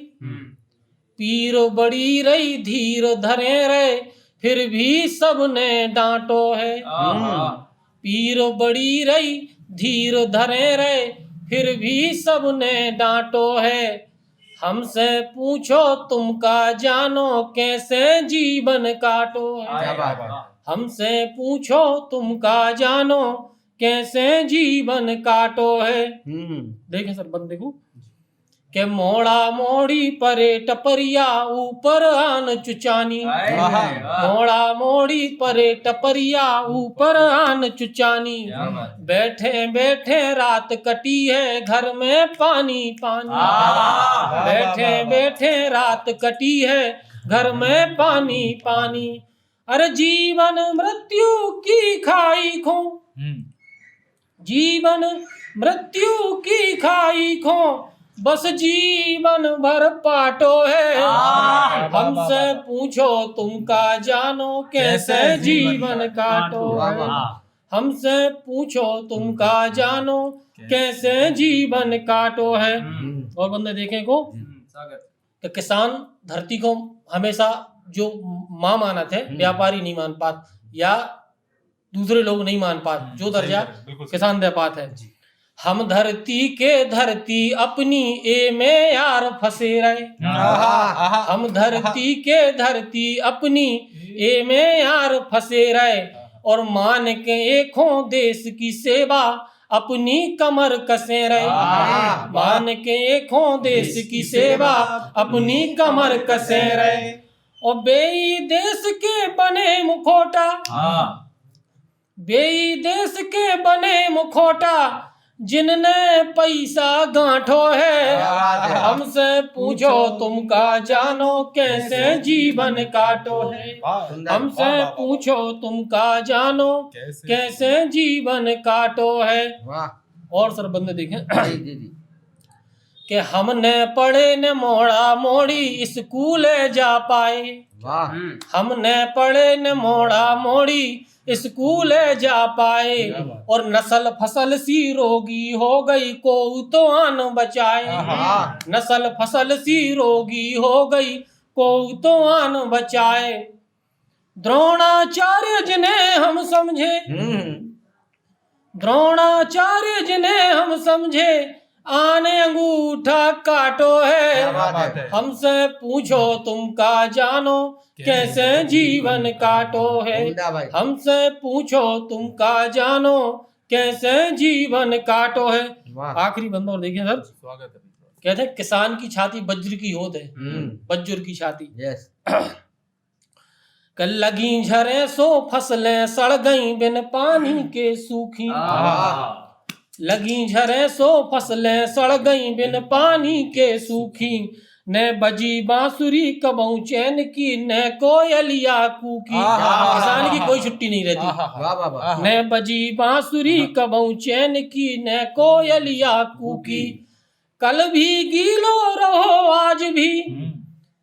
पीर बड़ी रही, धीर धरे रहे, फिर भी सबने डांटो है, पीर बड़ी रही, धीर धरे रहे, फिर भी सबने डांटो है, हमसे पूछो तुम का जानो कैसे जीवन काटो है, हमसे पूछो तुम का जानो कैसे जीवन काटो है। देखें सर बंदे को के मोड़ा मोड़ी परे टपरिया ऊपर आन चुचानी, मोड़ा मोड़ी परे टपरिया ऊपर आन चुचानी, बैठे बैठे रात कटी है घर में पानी पानी, बैठे बैठे रात कटी है घर में पानी पानी, अरे जीवन मृत्यु की खाई खो, जीवन मृत्यु की खाई खो, बस जीवन भर पाटो है, हमसे पूछो तुम का जानो कैसे जीवन काटो है, हमसे पूछो तुम का जानो कैसे जीवन काटो है। और बंदे देखें को कि किसान धरती को हमेशा जो मां माना थे, व्यापारी नहीं मान पात या दूसरे लोग नहीं मान पात, जो दर्जा किसान दे पात है। हम धरती के धरती अपनी ए में यार फंसे रहे, हम धरती के धरती अपनी ए में यार फंसे रहे, और मान के एकों देश की सेवा अपनी कमर कसे रहे, मान के एकों देश की सेवा अपनी कमर कसे रहे, और बेई देश के बने मुखोटा, बेई देश के बने मुखोटा, जिनने पैसा गांठो है, हमसे पूछो तुम का जानो कैसे जीवन काटो है, हमसे पूछो तुम का जानो कैसे जीवन काटो है। और सर बंदे देखें कि हमने पढ़े न मोड़ा मोड़ी स्कूल जा पाए, हमने पढ़े न मोड़ा मोड़ी स्कूल जा पाए, और नस्ल फसल सी रोगी हो गई को तो आन बचाए, नस्ल फसल सी रोगी हो गई को तो आन बचाए, द्रोणाचार्य जिन्हें हम समझे, द्रोणाचार्य जिन्हें हम समझे, आने अंगूठा काटो है, हमसे पूछो तुम का जानो कैसे जीवन काटो है, हमसे पूछो तुम का जानो कैसे जीवन काटो है। आखिरी बंदा और देखिए सर, कहते हैं किसान की छाती वज्र की होत है, वज्र की छाती, कल लगी झरे सो फसलें सड़ गई बिन पानी के सूखी, लगी झरे सो फसलें सड़ गई बिन पानी के सूखी, न बजी बांसुरी कबहू चैन की, न कोयलिया कूकी, किसान की कोई छुट्टी नहीं रहती, न बजी बांसुरी कबहू चैन की, न कोयलिया कूकी, कल भी गीलो रहो आज भी,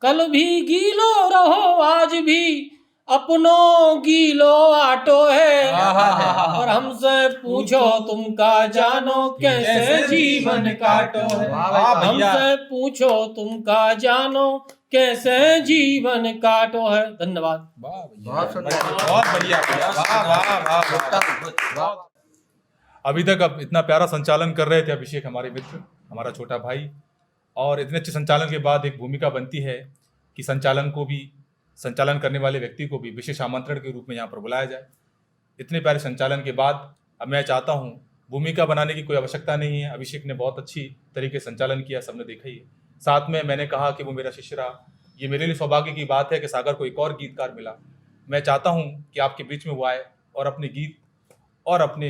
कल भी गीलो रहो आज भी, अपनों गीलो आटो है और हमसे पूछो तुम का जानो कैसे जीवन काटो है। वाह भैया। हमसे पूछो तुम का जानो कैसे जीवन काटो है। धन्यवाद। वाह भैया, बहुत सुंदर। बहुत बढ़िया भैया, वाह वाह वाह वाह। अभी तक अब इतना प्यारा संचालन कर रहे थे अभिषेक, हमारे मित्र, हमारा छोटा भाई, और इतने अच्छे संचालन के बाद एक भूमिका बनती है कि संचालन करने वाले व्यक्ति को भी विशेष आमंत्रण के रूप में यहाँ पर बुलाया जाए। इतने प्यारे संचालन के बाद अब मैं चाहता हूँ, भूमिका बनाने की कोई आवश्यकता नहीं है, अभिषेक ने बहुत अच्छी तरीके से संचालन किया, सबने देखा ही है। साथ में मैंने कहा कि वो मेरा शिष्य रहा, ये मेरे लिए सौभाग्य की बात है कि सागर को एक और गीतकार मिला। मैं चाहता हूँ कि आपके बीच में वो आए और अपने गीत और अपने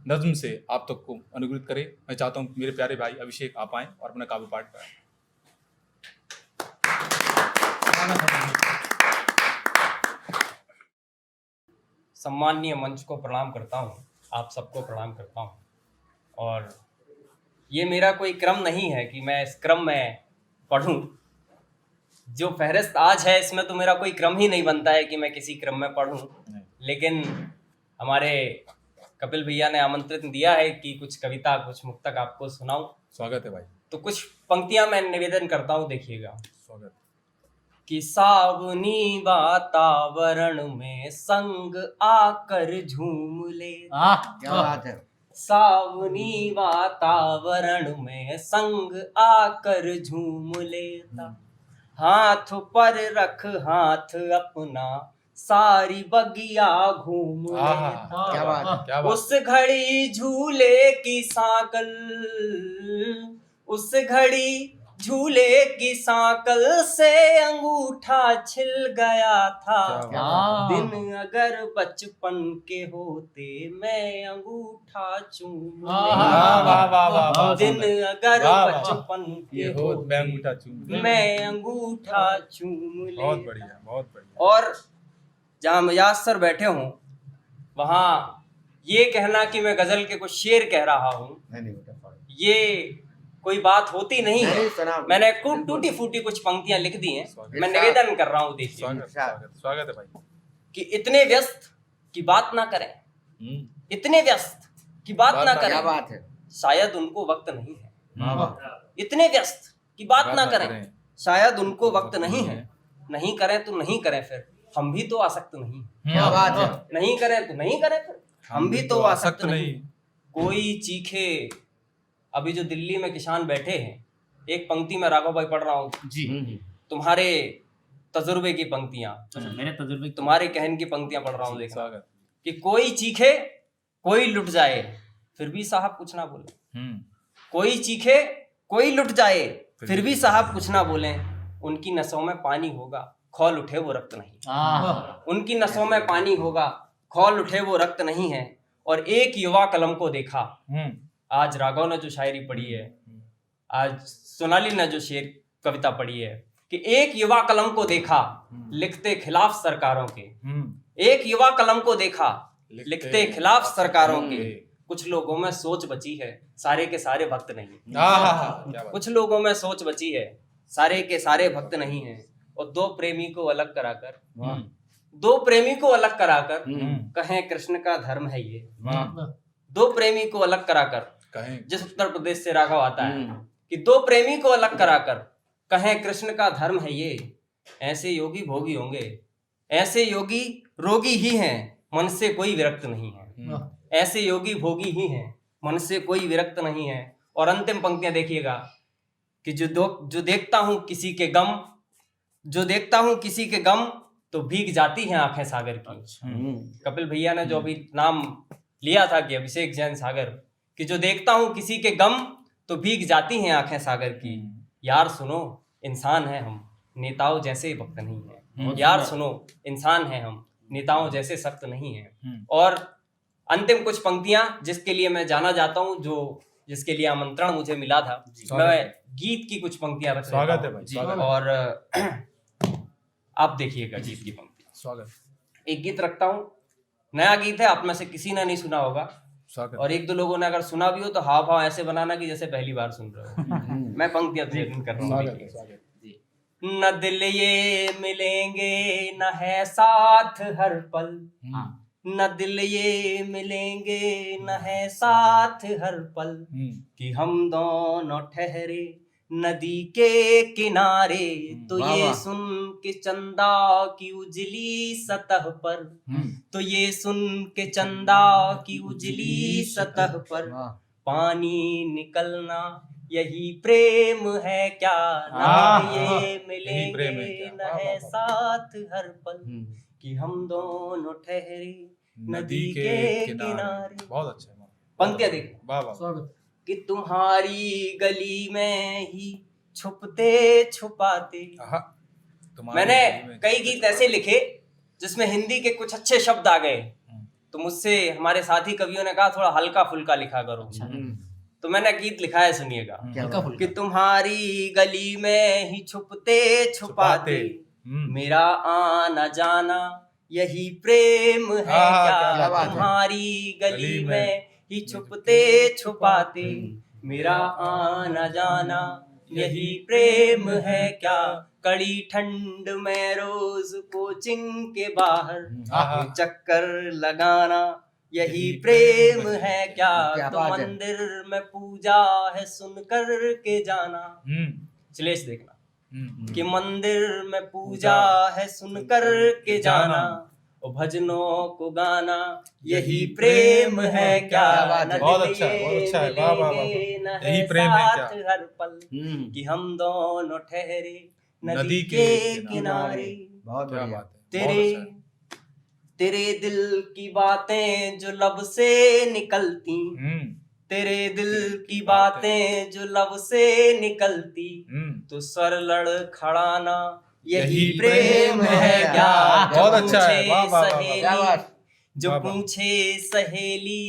नज्म से आप तक को अनुग्रहित करे। मैं चाहता हूँ मेरे प्यारे भाई अभिषेक आप आएँ और अपना काव्य पाठ कराएं। सम्माननीय मंच को प्रणाम करता हूँ, आप सबको प्रणाम करता हूँ। और ये मेरा कोई क्रम नहीं है कि मैं इस क्रम में पढ़ूँ। जो फहरिस्त आज है इसमें तो मेरा कोई क्रम ही नहीं बनता है कि मैं किसी क्रम में पढ़ूँ, लेकिन हमारे कपिल भैया ने आमंत्रित दिया है कि कुछ कविता कुछ मुक्तक आपको सुनाऊं। स्वागत है भाई। तो कुछ पंक्तियां मैं निवेदन करता हूं, देखिएगा। स्वागत। कि सावनी वातावरण में संग आकर झूम ले। क्या बात है। सावनी वातावरण में संग आकर झूम लेता, हाथ पर रख हाथ अपना सारी बगिया घूम लेता। क्या बात है। क्या बात। उस घड़ी झूले की सांकल, उस घड़ी झूले की सांकल से अंगूठा छिल गया था। दिन अगर बचपन के होते मैं अंगूठा चूम लेता। दिन अगर बचपन के मैं होते अंगूठा चूम। मैं अंगूठा चूम लेता। बहुत बढ़िया, बहुत बढ़िया। और जहाँ मिजाज सर बैठे हों वहाँ ये कहना कि मैं गजल के कुछ शेर कह रहा हूँ, ये कोई बात होती नहीं है। मैंने खूब टूटी फूटी कुछ पंक्तियां लिख दी हैं, मैं निवेदन कर रहा हूँ। देखिए स्वागत, स्वागत, स्वागत है भाई। कि इतने व्यस्त की बात ना करें, इतने व्यस्त की बात ना क्या करें, बात है। शायद उनको वक्त नहीं है। इतने व्यस्त की बात ना करें, शायद उनको वक्त नहीं है। नहीं करें तो नहीं करें, फिर हम भी तो आसक्त नहीं। क्या बात है। नहीं करें तो नहीं करें, फिर हम भी तो आसक्त नहीं। कोई चीखे। अभी जो दिल्ली में किसान बैठे हैं, एक पंक्ति में राघव भाई पढ़ रहा हूँ जी। तुम्हारे तजुर्बे की पंक्तियां, मेरे तजुर्बे तुम्हारे कहन की पंक्तियां पढ़ रहा हूँ। देखा स्वागत। कि कोई चीखे कोई लुट जाए फिर भी साहब कुछ ना बोले। कोई चीखे कोई लुट जाए फिर भी साहब कुछ ना बोले। उनकी नसों में पानी होगा खौल उठे वो रक्त नहीं। उनकी नसों में पानी होगा खौल उठे वो रक्त नहीं है। और एक युवा कलम को देखा, आज राघव ने जो शायरी पढ़ी है, आज सोनाली ने जो शेर कविता पढ़ी है, कि एक युवा कलम को देखा लिखते खिलाफ सरकारों के। एक युवा कलम को देखा लिखते खिलाफ सरकारों के। कुछ लोगों में सोच बची है, सारे के सारे भक्त नहीं। कुछ लोगों में सोच बची है, सारे के सारे भक्त नहीं है। और दो प्रेमी को अलग कराकर, दो प्रेमी को अलग कराकर कहें कृष्ण का धर्म है ये। दो प्रेमी को अलग कराकर, जिस उत्तर प्रदेश से राघव आता है, कि दो प्रेमी को अलग कराकर कहें कृष्ण का धर्म है ये। ऐसे योगी भोगी होंगे, ऐसे योगी रोगी ही हैं, मन से कोई विरक्त नहीं है। ऐसे योगी भोगी ही हैं, मन से कोई विरक्त नहीं है। और अंतिम पंक्तियां देखिएगा कि जो देखता हूं किसी के गम, जो देखता हूं किसी के गम तो भीग जाती हैं आंखें सागर की। कपिल भैया ने जो अभी नाम लिया था कि अभिषेक जैन सागर, कि जो देखता हूं किसी के गम तो भीग जाती हैं आंखें सागर की। यार सुनो इंसान है हम, नेताओं जैसे वक्त नहीं है। यार सुनो इंसान है हम, नेताओं जैसे सख्त नहीं है। और अंतिम कुछ पंक्तियां जिसके लिए मैं जाना जाता हूँ, जो जिसके लिए आमंत्रण मुझे मिला था, मैं गीत की कुछ पंक्तियां रख स्वागत है भाई। स्वागत। और आप देखिएगा गीत की पंक्ति। स्वागत। एक गीत रखता हूँ, नया गीत है, आप में से किसी ने नहीं सुना होगा। स्वागत। और एक दो लोगों ने अगर सुना भी हो तो हाव भाव ऐसे बनाना कि जैसे पहली बार सुन रहे हो। मैं पंक्तियां कर रहा हूँ। न दिल ये मिलेंगे न है साथ हर पल, न दिल ये मिलेंगे न है साथ हर पल, कि हम दोनों ठहरे नदी के किनारे, तो वाह, ये वाह। सुन के चंदा की उजली सतह पर, तो ये सुन के चंदा की उजली सतह पर, वाह। पानी निकलना यही प्रेम है क्या, ना ये यही प्रेम मिलेंगे है क्या। न वाह, है वाह, वाह। साथ हर पल, कि हम दोनों ठहरे नदी के किनारे। बहुत अच्छा है। पंक्तियां देखो वाह वाह। कि तुम्हारी गली में ही छुपते छुपाते। आहा, तुम्हारी मैंने गली में कई गीत ऐसे लिखे जिसमें हिंदी के कुछ अच्छे शब्द आ गए, तो मुझसे हमारे साथी कवियों ने कहा थोड़ा हल्का फुल्का लिखा करो, तो मैंने गीत लिखा है, सुनिएगा। कि तुम्हारी गली में ही छुपते छुपाते मेरा आना जाना यही प्रेम है क्या क्या, बात है। तुम्हारी गली गली में में ही छुपते छुपाते मेरा आना जाना यही प्रेम है क्या, कड़ी ठंड में रोज कोचिंग के बाहर आहा। चक्कर लगाना यही प्रेम है क्या, क्या तो बात है। मंदिर में पूजा है सुनकर के जाना। श्लेष देखना कि मंदिर में पूजा है सुनकर के जाना, और भजनों को गाना यही प्रेम है क्या, क्या बात है। न बहुत दिल अच्छा है, ये बहुत अच्छा है। वाह, वाह, वाह, वाह। मिलेंगे, न यही है प्रेम है साथ क्या। हर पल, कि हम दोनों ठहरे नदी नदी के के किनारे। बहुत क्या बढ़िया। बात है। तेरे बहुत अच्छा है। तेरे दिल की बातें जो लब से निकलती, तेरे दिल की बातें जो लब से निकलती, तो स्वर लड़खड़ाना यही प्रेम है क्या, जो बहुत अच्छा है। पूछे वाह, वाह, वाह, वाह। सहेली, क्या बात। जो वाह, वाह। पूछे सहेली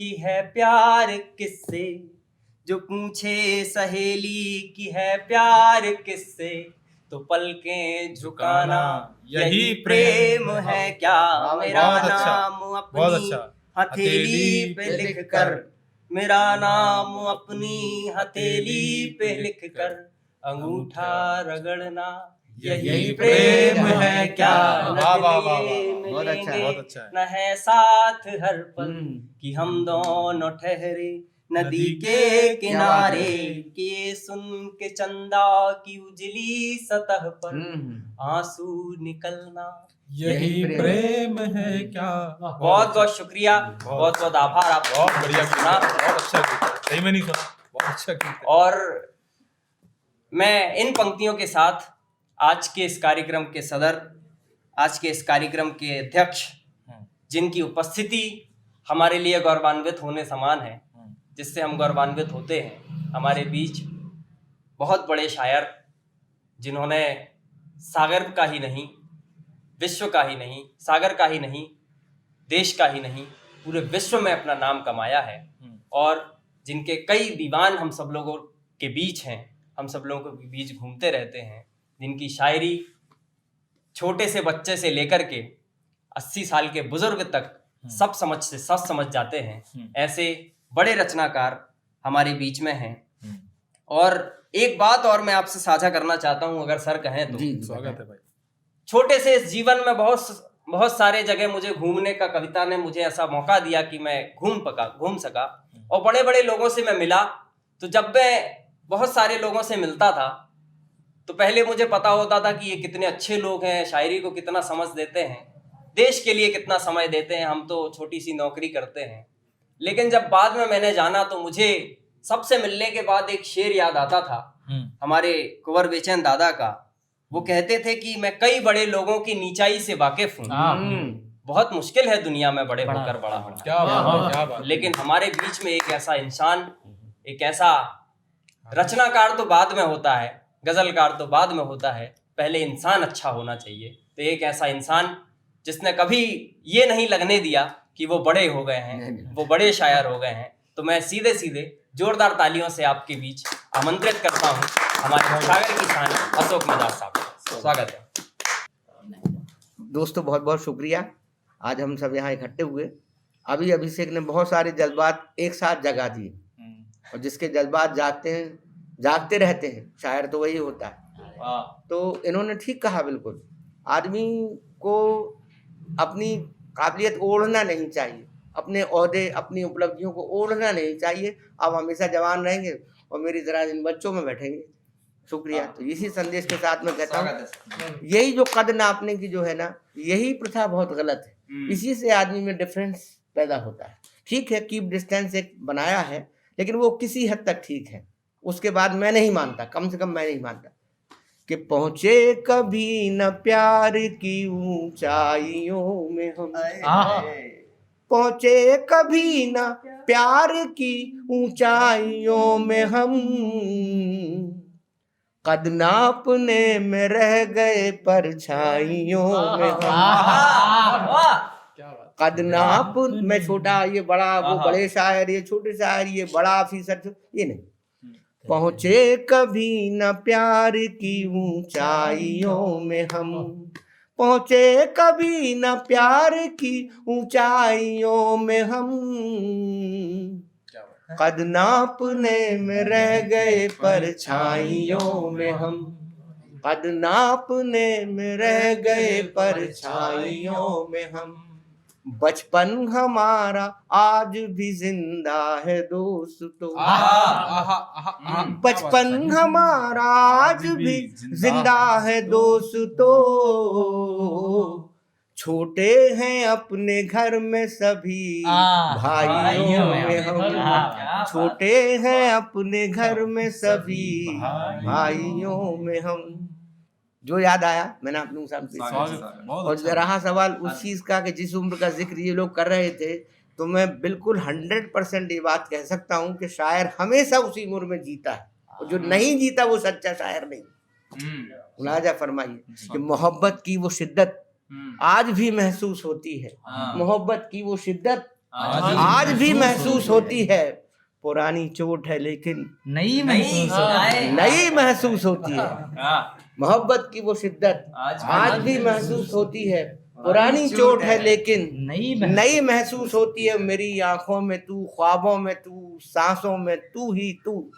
की है प्यार किससे, जो पूछे सहेली की है प्यार किससे, तो पलकें झुकाना यही प्रेम है क्या, मेरा बहुत अच्छा, नाम बहुत अपनी अच्छा। हथेली पे लिख कर, मेरा नाम अपनी हथेली पे लिख कर, अंगूठा रगड़ना यही प्रेम है क्या, न वाह, वाह, दिल वाह, ये वाह, बहुत अच्छा, मिलेंगे बहुत अच्छा है। न है साथ हर पल, कि हम दोनों ठहरे नदी के किनारे, कि ये सुन के चंदा की उजली सतह पर आंसू निकलना यही प्रेम है क्या। बहुत बहुत शुक्रिया, बहुत बहुत आभार आप बहुत बढ़िया गीत है, बहुत अच्छा गीत है। सही में नहीं सुना, बहुत अच्छा गीत है। और मैं इन पंक्तियों के साथ आज के इस कार्यक्रम के सदर, आज के इस कार्यक्रम के अध्यक्ष, जिनकी उपस्थिति हमारे लिए गौरवान्वित होने समान है, जिससे हम गौरवान्वित होते हैं, हमारे बीच बहुत बड़े शायर जिन्होंने सागर का ही नहीं, विश्व का ही नहीं, सागर का ही नहीं, देश का ही नहीं, पूरे विश्व में अपना नाम कमाया है, और जिनके कई दीवान हम सब लोगों के बीच हैं, हम सब लोगों के बीच घूमते रहते हैं, जिनकी शायरी छोटे से बच्चे से लेकर के 80 साल के बुजुर्ग तक सब समझ जाते हैं, ऐसे बड़े रचनाकार हमारे बीच में हैं। और एक बात और मैं आपसे साझा करना चाहता हूं, अगर सर कहें तो। स्वागत है भाई। छोटे से इस जीवन में बहुत सारे जगह मुझे घूमने का, कविता ने मुझे ऐसा मौका दिया कि मैं घूम सका, और बड़े बड़े लोगों से मैं मिला। तो जब मैं बहुत सारे लोगों से मिलता था तो पहले मुझे पता होता था कि ये कितने अच्छे लोग हैं, शायरी को कितना समझ देते हैं, देश के लिए कितना समय देते हैं, हम तो छोटी सी नौकरी करते हैं। लेकिन जब बाद में मैंने जाना तो मुझे सबसे मिलने के बाद एक शेर याद आता था हमारे कुंवर बेचैन दादा का। वो कहते थे कि मैं कई बड़े लोगों की नीचाई से वाकिफ हूँ, बहुत मुश्किल है दुनिया में बड़े होकर बड़ा होना, क्या बात है, क्या बात है। लेकिन हमारे बीच में एक ऐसा इंसान, एक ऐसा रचनाकार तो बाद में होता है, गजलकार तो बाद में होता है, पहले इंसान अच्छा होना चाहिए। तो एक ऐसा इंसान जिसने कभी ये नहीं लगने दिया कि वो बड़े हो गए हैं, वो बड़े शायर हो gए हैं। तो मैं सीधे सीधे जोरदार तालियों से आपके बीच आमंत्रित करता हूँ हमारे सागर की शान अशोक मजाज साहब का। स्वागत है। दोस्तों बहुत बहुत शुक्रिया, आज हम सब यहाँ इकट्ठे हुए। अभी अभिषेक ने बहुत सारे जज्बात एक साथ जगा दिए, और जिसके जज्बात जागते रहते हैं, शायर तो वही होता है। वाह तो इन्होंने ठीक कहा बिल्कुल। आदमी को अपनी काबिलियत ओढ़ना नहीं चाहिए, अपने ओहदे अपनी उपलब्धियों को ओढ़ना नहीं चाहिए। आप हमेशा जवान रहेंगे और मेरी तरह इन बच्चों में बैठेंगे। शुक्रिया। तो इसी संदेश के साथ मैं कहता स्वागत हूँ, है सर। यही जो कद नापने की जो है ना, यही प्रथा बहुत गलत है। इसी से आदमी में डिफरेंस पैदा होता है। ठीक है, कीप डिस्टेंस एक बनाया है, लेकिन वो किसी हद तक ठीक है। उसके बाद मैं नहीं मानता, कम से कम मैं नहीं मानता कि पहुंचे कभी न प्यार की ऊंचाइयों में हम, पहुंचे कभी न प्यार की ऊंचाइयों में हम, कद नापने में रह गए परछाइयों में हम। कद नाप में छोटा, ये बड़ा, वो बड़े शायर, ये छोटे शायर, ये बड़ा ऑफिसर, ये नहीं। पहुंचे कभी न प्यार की ऊंचाइयों में हम, पहुंचे कभी न प्यार की ऊंचाइयों में हम, कद नापने में रह गए परछाइयों में हम, कद नापने में रह गए परछाइयों में हम। बचपन हमारा आज भी जिंदा है दोस्तों, बचपन हमारा आज भी जिंदा है दोस्तों, छोटे हैं अपने घर में सभी भाइयों में हम, छोटे हैं अपने घर में सभी भाइयों में हम। जो याद आया मैंने अपने सामने। और रहा सवाल उस चीज का कि जिस उम्र का जिक्र ये लोग कर रहे थे, तो मैं बिल्कुल 100% ये बात कह सकता हूँ कि शायर हमेशा उसी उम्र में जीता है, और जो नहीं जीता वो सच्चा शायर नहीं। मुलाजा फरमाइए कि मोहब्बत की वो शिद्दत आज भी महसूस होती है, मोहब्बत की वो शिद्दत आज भी महसूस होती है, पुरानी चोट है लेकिन नई महसूस होती है। मोहब्बत की वो शिद्दत आज भी महसूस होती है, पुरानी चोट है लेकिन नई महसूस होती है। मेरी आंखों में तू, ख्वाबों में तू, सांसों में तू ही तू,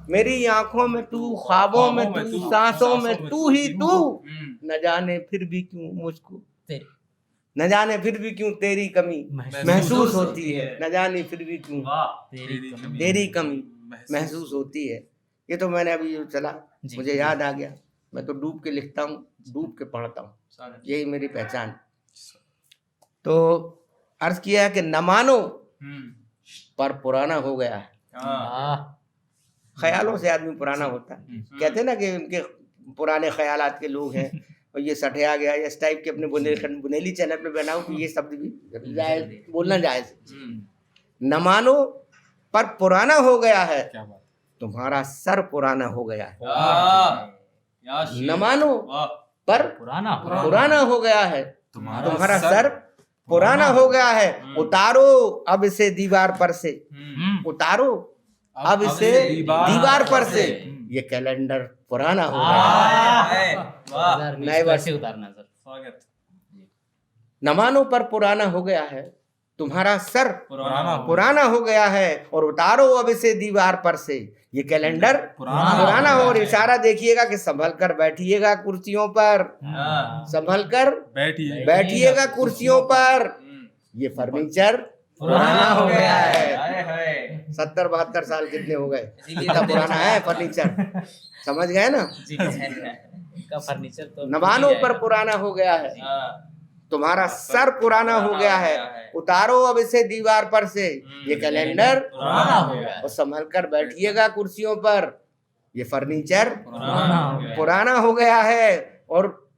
मेरी आंखों में तू, ख्वाबों में तू, सांसों में तू ही तू, न जाने फिर भी क्यों मुझको, न जाने फिर भी क्यों तेरी कमी महसूस होती है, न जाने फिर भी क्यों तेरी कमी महसूस होती है। ये तो मैंने अभी जो चला मुझे याद आ गया। मैं तो डूब के लिखता हूँ, डूब के पढ़ता हूँ, यही मेरी पहचान। तो अर्ज किया है कि न मानो पर पुराना हो गया है। ख्यालों से आदमी पुराना होता है। कहते ना कि उनके पुराने ख्यालात के लोग हैं, और ये सठिया गया, इस टाइप के अपने बुनेली चैनल पे बनाओ कि ये शब्द भी जायज बोलना जायज। न मानो पर पुराना हो गया है, तुम्हारा सर पुराना हो गया है। न मानो पर पुराना हो गया है, तुम्हारा सर पुराना हो गया है। उतारो अब इसे दीवार पर से, उतारो अब इसे दीवार पर से, ये कैलेंडर पुराना हो गया है। नए वर्ष से उतारना सर। न मानो पर पुराना हो गया है, तुम्हारा सर पुराना हो गया है, और उतारो अब इसे दीवार पर से, ये कैलेंडर पुराना हो। और इशारा देखिएगा कि संभल कर बैठिएगा कुर्सियों पर, संभल कर बैठिएगा कुर्सियों पर, ये फर्नीचर पुराना हो गया है। 70-72 साल कितने हो गए, इतना पुराना है फर्नीचर, समझ गए ना। फर्नीचर तो नवानों पर पुराना हो गया है, तुम्हारा सर पुराना हो गया है, उतारो अब इसे दीवार पर से, ये कैलेंडर पुराना हो गया है। और संभल कर बैठिएगा कुर्सियों पर, ये फर्नीचर पुराना हो गया है। और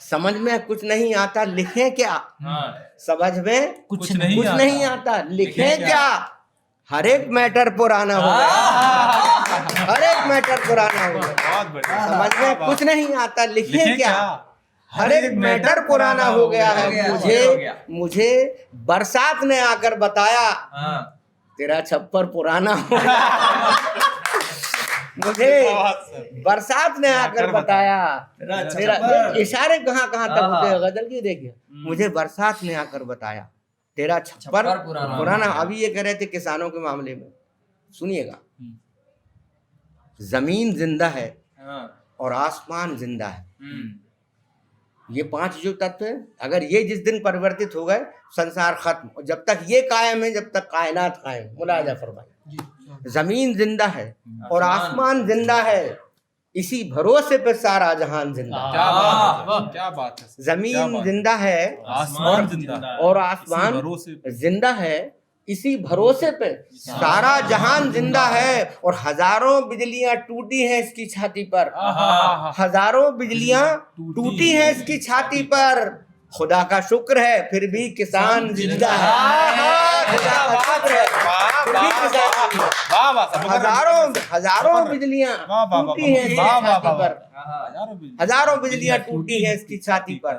समझ में कुछ नहीं आता, लिखें क्या? समझ में कुछ नहीं आता, लिखें क्या? हर एक मैटर पुराना हो गया, हर एक मैटर पुराना हो गया। समझ में कुछ नहीं आता, लिखें क्या? हर एक मैटर पुराना हो गया है। मुझे बरसात ने आकर बताया, तेरा छप्पर पुराना हो गया। मुझे बरसात ने आकर बताया, तेरा इशारे कहाँ तक होते हैं गजल की, देखिए। मुझे बरसात ने आकर बताया, तेरा छप्पर पुराना। अभी ये कह रहे थे किसानों के मामले में, सुनिएगा। जमीन जिंदा है, और आसमान जिंदा है। ये 5 जो तत्व है, अगर ये जिस दिन परिवर्तित हो गए संसार खत्म, और जब तक ये कायम है जब तक कायनात कायम। मुलाजा फरमाइए। जमीन जिंदा है और आसमान जिंदा है, इसी भरोसे पे सारा जहान जिंदा है। क्या बात है, क्या बात है। जमीन जिंदा है आसमान जिंदा है और आसमान जिंदा है, इसी भरोसे पे सारा जहान जिंदा है। और हजारों बिजलियां टूटी हैं इसकी छाती पर, हजारों बिजलियां टूटी हैं इसकी छाती पर। खुदा का शुक्र है फिर भी किसान जिंदा है। खुदा का शुक्र है फिर भी किसान जिंदा है। हजारों बिजलियां टूटी हैं इसकी छाती पर, हजारों बिजलियां टूटी हैं इसकी छाती पर।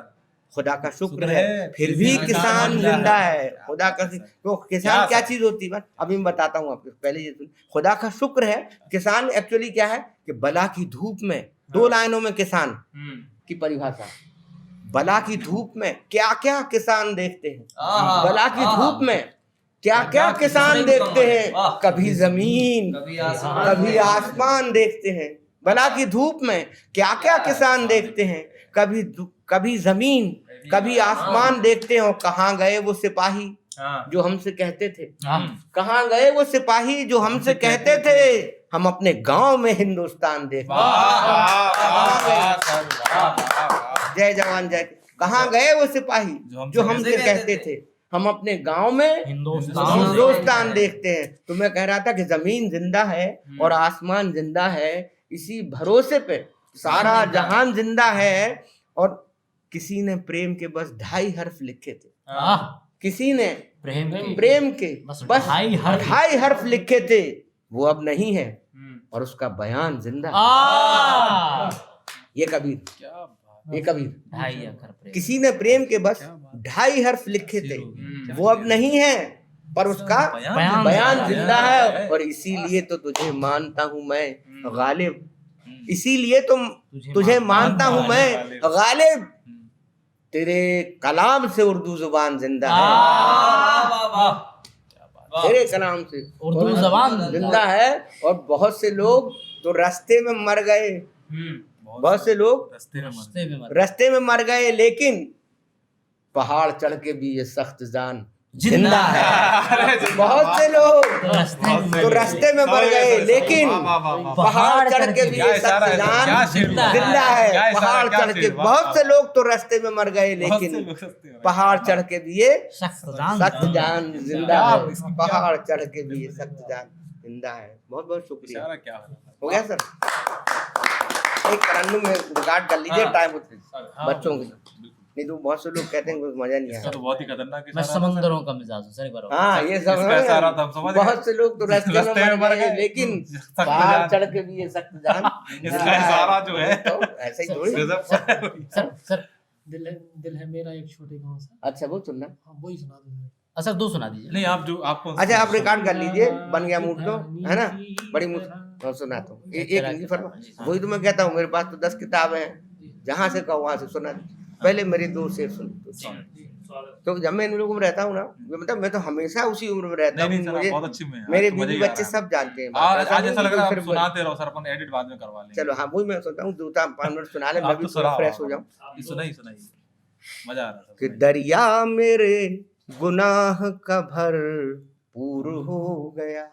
खुदा का शुक्र है फिर भी किसान जिंदा है। खुदा का तो किसान क्या चीज होती है, अभी मैं बताता हूँ आपको। पहले ये सुन, खुदा का शुक्र है। किसान एक्चुअली क्या है कि बला की धूप में, 2 लाइनों में किसान की परिभाषा। बला की धूप में क्या क्या किसान देखते हैं, बला की धूप में क्या क्या किसान देखते हैं। कभी जमीन कभी आसमान देखते हैं। बला की धूप में क्या क्या किसान देखते हैं, कभी जमीन कभी आसमान देखते हैं। और कहाँ गए वो सिपाही जो हमसे कहते थे, कहाँ गए वो सिपाही जो हमसे कहते थे हम अपने गांव में हिंदुस्तान देखते हैं। जय जवान जय। कहाँ गए वो सिपाही जो हमसे कहते थे हम अपने गांव में हिंदुस्तान देखते हैं। तो मैं कह रहा था कि जमीन जिंदा है और आसमान जिंदा है, इसी भरोसे पे सारा जहान जिंदा है। और किसी ने प्रेम के बस 2.5 हर्फ लिखे थे, किसी ने प्रेम के बस 2.5 हर्फ लिखे थे, वो अब नहीं है और उसका बयान जिंदा है। ये कबीर किसी ने प्रेम के बस 2.5 हर्फ लिखे थे, वो अब नहीं है पर उसका बयान जिंदा है। और इसीलिए तो तुझे मानता हूं मैं गालिब, इसीलिए तुम तुझे मानता हूं मैं गालिब। तेरे कलाम से उर्दू जुबान जिंदा है, तेरे कलाम से उर्दू जुबान जिंदा है। और बहुत से लोग तो रास्ते में मर गए, बहुत से लोग रास्ते में मर गए, लेकिन पहाड़ चढ़ के भी ये सख्त जान जिंदा है। बहुत से लोग तो रास्ते में मर गए, लेकिन पहाड़ चढ़ के भी ये सख्त जान जिंदा है। पहाड़ चढ़ के बहुत से लोग तो रास्ते में मर गए, लेकिन पहाड़ चढ़ के भी ये सख्त जान जिंदा है। पहाड़ चढ़ के भी ये सख्त जान जिंदा है। बहुत बहुत शुक्रिया। हो गया सर? एक तरन्नुम में रिकॉर्ड कर लीजिए टाइम बच्चों के, नहीं तो बहुत से लोग कहते हैं कुछ मजा नहीं आया। तो बहुत ही खतरनाक है। मैं समंदरों का मिजाज हूं सर। हाँ ये सब बहुत से लोग तो रास्ते में मर गए, लेकिन पहाड़ चढ़ के भी ये सख्त जान सारा जो है तो ऐसे ही थोड़ी। सर दिल है मेरा एक छोटे गांव से। अच्छा वो सुनना, वही सुना दो। अच्छा 2 सुना दीजिए। नहीं आप जो आपको अच्छा आप रिकॉर्ड कर लीजिए, बन गया मूड तो है ना। बड़ी मुश्किल सुनाता हूँ एक नहीं फरमा। वही तो मैं कहता हूँ मेरे पास तो 10 किताबें हैं, जहाँ से कहो वहाँ से सुना। पहले मेरी 2 शेर सुन। तो जब मैं इन लोगों में रहता हूँ ना, मतलब मैं तो हमेशा उसी उम्र में रहता हूँ। मुझे मेरे बीवी बच्चे सब जानते हैं। आज ऐसा लग रहा है आप सुनाते रहो सर, अपन एडिट बाद में करवा लेंगे। चलो हाँ वही मैं सोचता हूँ 2-5 मिनट सुना ले, मैं भी फ्रेश हो जाऊँ। सुनाइए मजा आ रहा है। कि दरिया मेरे गुनाह का भर पूर हो गया।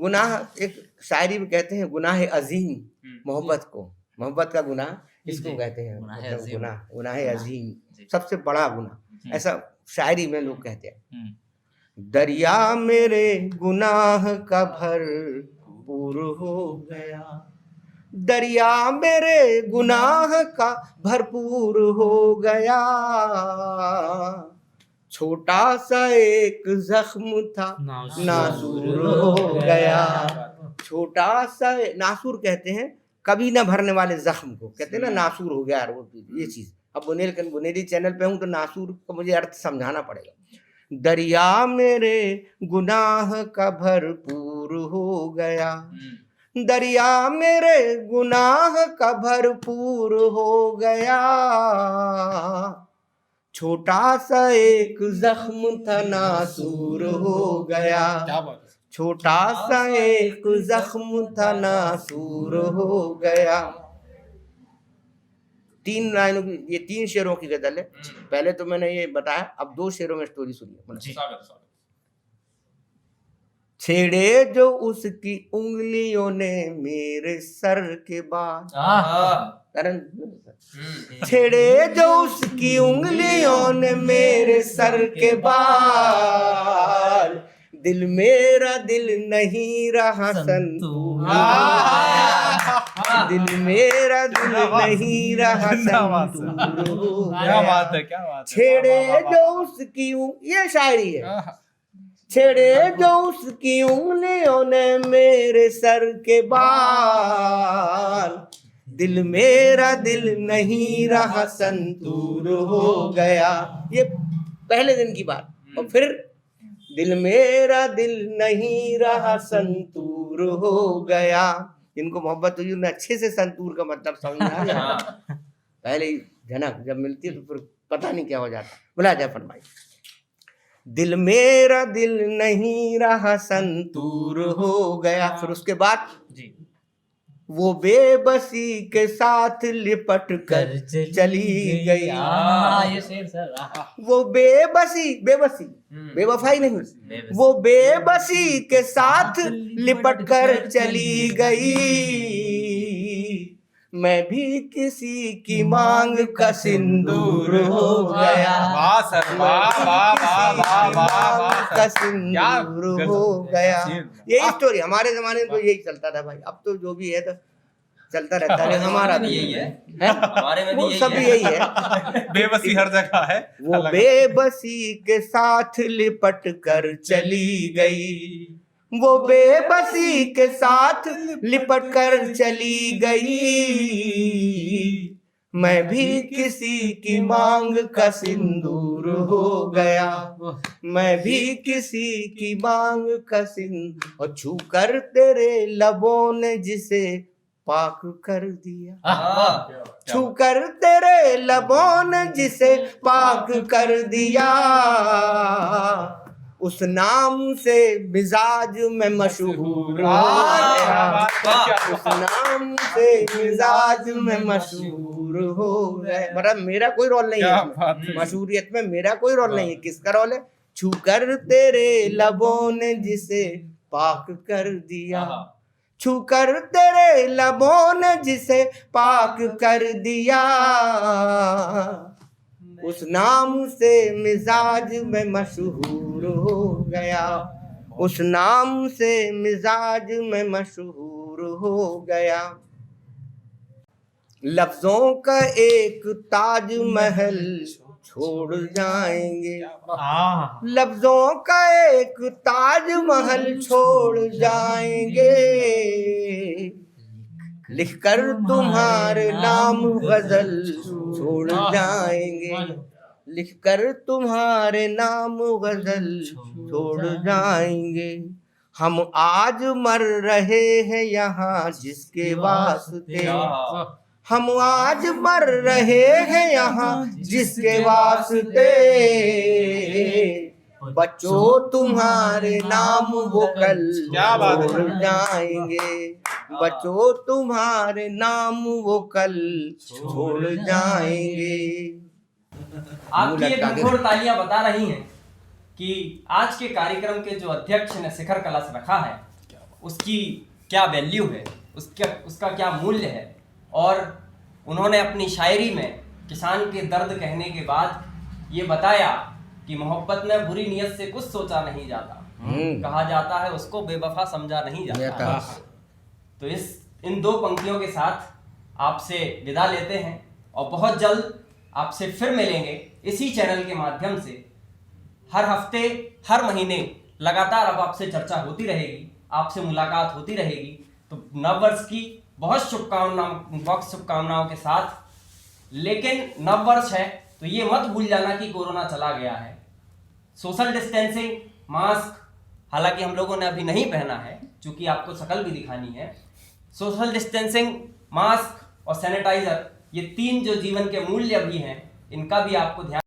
गुनाह एक शायरी में कहते हैं गुनाह अजीम, मोहब्बत को, मोहब्बत का गुनाह इसको कहते हैं, गुनाह अजीम सबसे बड़ा गुनाह, ऐसा शायरी में लोग कहते हैं। दरिया मेरे गुनाह का भर पूर हो गया, दरिया मेरे गुनाह का भरपूर हो गया। छोटा सा एक जख्म था नासूर हो गया। छोटा सा नासूर कहते हैं कभी ना भरने वाले जख्म को, कहते हैं ना नासूर हो गया। ये चीज अब बुनेली चैनल पे हूँ तो नासूर का मुझे अर्थ समझाना पड़ेगा। दरिया मेरे गुनाह का भरपूर हो गया, दरिया मेरे गुनाह का भरपूर हो गया। छोटा सा एक जख्म था नासूर हो गया, छोटा सा एक जख्म था नासूर हो गया। 3 लाइनों की, ये 3 शेरों की गजल है। पहले तो मैंने ये बताया, अब 2 शेरों में स्टोरी सुनिए। छेड़े जो उसकी उंगलियों ने मेरे सर के बाल, छेड़े जो उसकी उंगलियों ने मेरे सर के बाल, दिल मेरा दिल नहीं रहा संतूर, दिल मेरा दिल नहीं रहा संतूर। क्या बात है, क्या बात है। छेड़े जो उसकी ये शायरी है। छेड़े जो उसकी उंगलियों ने मेरे सर के बाल, दिल मेरा दिल नहीं रहा संतूर हो गया। ये पहले दिन की बात। और फिर दिल मेरा दिल नहीं रहा संतूर हो गया। जिनको मोहब्बत हुई उन्हें अच्छे से संतूर का मतलब समझ में आ गया। पहले ही झनक जब मिलती है तो फिर पता नहीं क्या हो जाता। बुला जाए फरमाई। दिल मेरा दिल नहीं रहा संतूर हो गया। फिर उसके बाद वो बेबसी के साथ लिपट कर चली गई। ये शेर सर, वो बेबसी बेवफाई नहीं, वो बेबसी के साथ लिपट कर चली गई। मैं भी किसी की मांग का सिंदूर हो गया। वाह सर, वाह वाह वाह वाह वाह वाह का सिंदूर हो गया। यही स्टोरी हमारे जमाने में तो यही चलता था भाई। अब तो जो भी है तो चलता रहता है। हमारा भी यही है, है? हमारे में भी वो यही सब है। यही है। बेबसी हर जगह है। वो बेबसी के साथ लिपट कर चली गई। वो बेबसी के साथ लिपट कर चली गई। मैं भी किसी की मांग का सिंदूर हो गया। मैं भी किसी की मांग का सिंदूर, और छू कर तेरे लबों ने जिसे पाक कर दिया। छू कर तेरे लबों ने जिसे पाक कर दिया। उस नाम से मिजाज में मशहूर हो गया। उस नाम से मिजाज में मशहूर हो गया। मतलब मेरा कोई रोल नहीं है मशहूरियत में, मेरा कोई रोल नहीं है। किसका रोल है? छू कर तेरे लबों ने जिसे पाक कर दिया। छू कर तेरे लबों ने जिसे पाक कर दिया। उस नाम से मिजाज में मशहूर हो गया। उस नाम से मिजाज में मशहूर हो गया। लफ्जों का एक ताज महल छोड़ जाएंगे। लफ्जों का एक ताज महल छोड़ जाएंगे। लिखकर तुम्हारे नाम गजल छोड़ जाएंगे। लिखकर तुम्हारे नाम गजल छोड़ जाएंगे। हम आज मर रहे हैं यहाँ जिसके वास्ते। हम आज मर रहे हैं यहाँ जिसके वास्ते। बच्चों तुम्हारे नाम वो कल छोड़ जाएंगे। बच्चों तुम्हारे नाम वो कल छोड़ जाएंगे। आपकी ये घनघोर तालियां बता रही हैं कि आज के कार्यक्रम के जो अध्यक्ष ने शिखर कलश रखा है उसकी क्या वैल्यू है, उसका क्या मूल्य है। और उन्होंने अपनी शायरी में किसान के दर्द कहने के बाद ये बताया कि मोहब्बत में बुरी नियत से कुछ सोचा नहीं जाता। कहा जाता है उसको बेवफा समझा नहीं जाता। तो इन 2 पंक्तियों के साथ आपसे विदा लेते हैं और बहुत जल्द आपसे फिर मिलेंगे इसी चैनल के माध्यम से। हर हफ्ते, हर महीने लगातार अब आपसे चर्चा होती रहेगी, आपसे मुलाकात होती रहेगी। तो नववर्ष की बहुत शुभकामनाओं के साथ। लेकिन नववर्ष है तो ये मत भूल जाना कि कोरोना चला गया है। सोशल डिस्टेंसिंग, मास्क हालांकि हम लोगों ने अभी नहीं पहना है क्योंकि आपको शक्ल भी दिखानी है। सोशल डिस्टेंसिंग, मास्क और सैनिटाइजर, ये 3 जो जीवन के मूल्य भी हैं, इनका भी आपको ध्यान